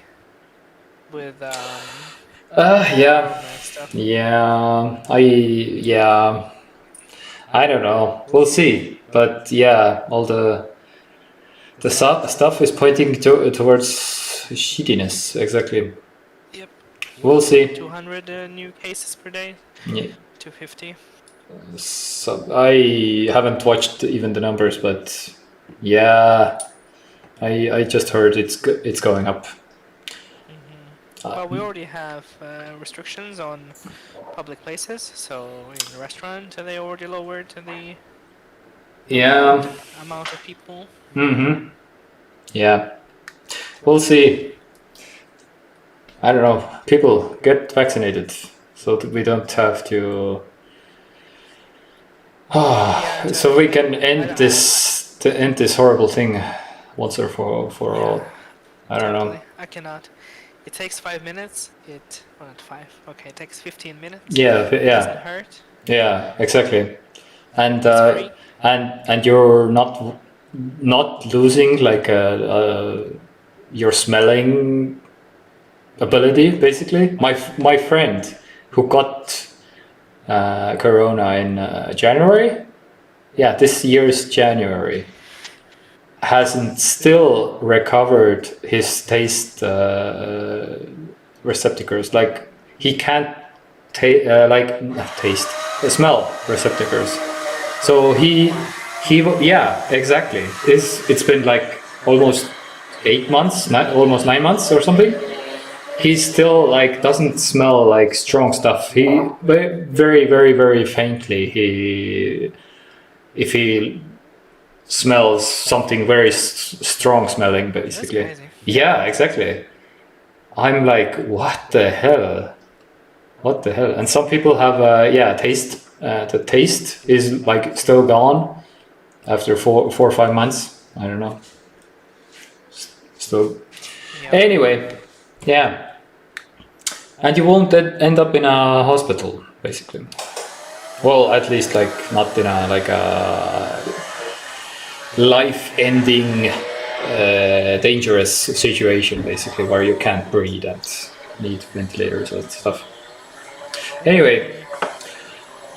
With Yeah. Corona and stuff. Yeah. Yeah. I don't know. We'll see. But yeah, all the stuff is pointing towards shittiness. Exactly. Yep. We'll see. 200 new cases per day. Yeah. 250. So I haven't watched even the numbers, but yeah, I just heard it's going up. Well, we already have restrictions on public places, so in a restaurant they already lowered the Yeah. amount of people. Mm-hmm. Yeah. We'll see. I don't know. People get vaccinated so that we don't have to. So we can end this horrible thing once or for all. I don't know. I cannot. It takes 5 minutes. Well, not 5. Okay, it takes 15 minutes. Yeah. It doesn't Yeah. hurt. Yeah. Exactly. And It's free. and you're not losing like your smelling ability basically. My friend who got corona in January, yeah, this year's January, hasn't still recovered his taste receptacles. Like he can't smell receptacles. So yeah, exactly. It's been like almost 8 months, almost 9 months or something. He still like doesn't smell like strong stuff. He very very faintly. If he smells something very strong smelling, basically. That's crazy. Yeah, exactly. I'm like, what the hell? What the hell? And some people have taste. The taste is like still gone after 4 or 5 months. I don't know. So anyway, yeah. And you won't end up in a hospital, basically. Well, at least like not in a life-ending, dangerous situation, basically, where you can't breathe and need ventilators and stuff. Anyway,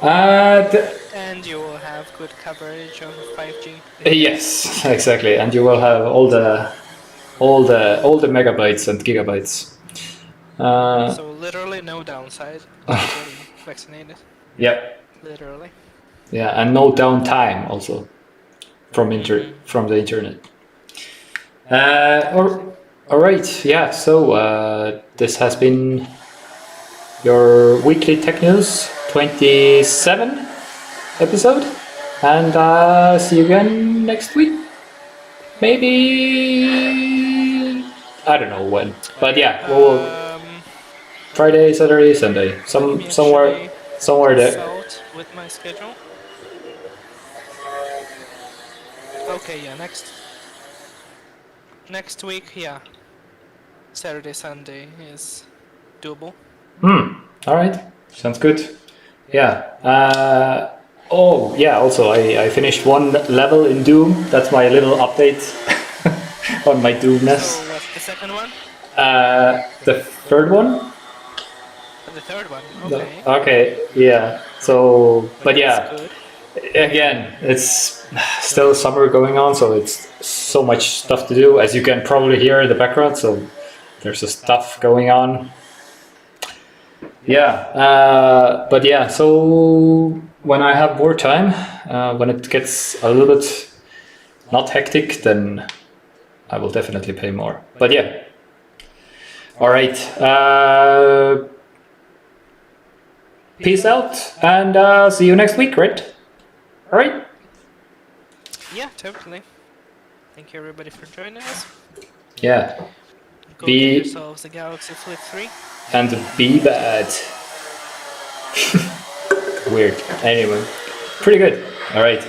And you will have good coverage of 5G. yes, exactly, and you will have all the megabytes and gigabytes. So literally no downside to getting vaccinated. Yeah. Literally. Yeah, and no downtime also from the internet. All right, yeah. So this has been your weekly tech news 27. episode, and see you again next week. Maybe I don't know when, but yeah, we'll Friday, Saturday, Sunday, Let me somewhere actually there. consult with my schedule. Okay, yeah, next week, yeah. Saturday, Sunday is doable. All right, sounds good. Yeah. Oh yeah. Also, I finished one level in Doom. That's my little update on my Doomness. So what's the second one? The third one. The third one. No. Okay. Okay. Yeah. So, but That's yeah. good. Again, it's still summer going on, so it's so much stuff to do, as you can probably hear in the background. So there's a stuff going on. Yeah, but yeah, so when I have more time, when it gets a little bit not hectic, then I will definitely pay more. But yeah. All right. Peace out, and see you next week, right? All right. Yeah, totally. Thank you everybody for joining us. Yeah. Go Be- get yourselves a Galaxy Flip 3. And be bad. Weird. Anyway, pretty good. All right.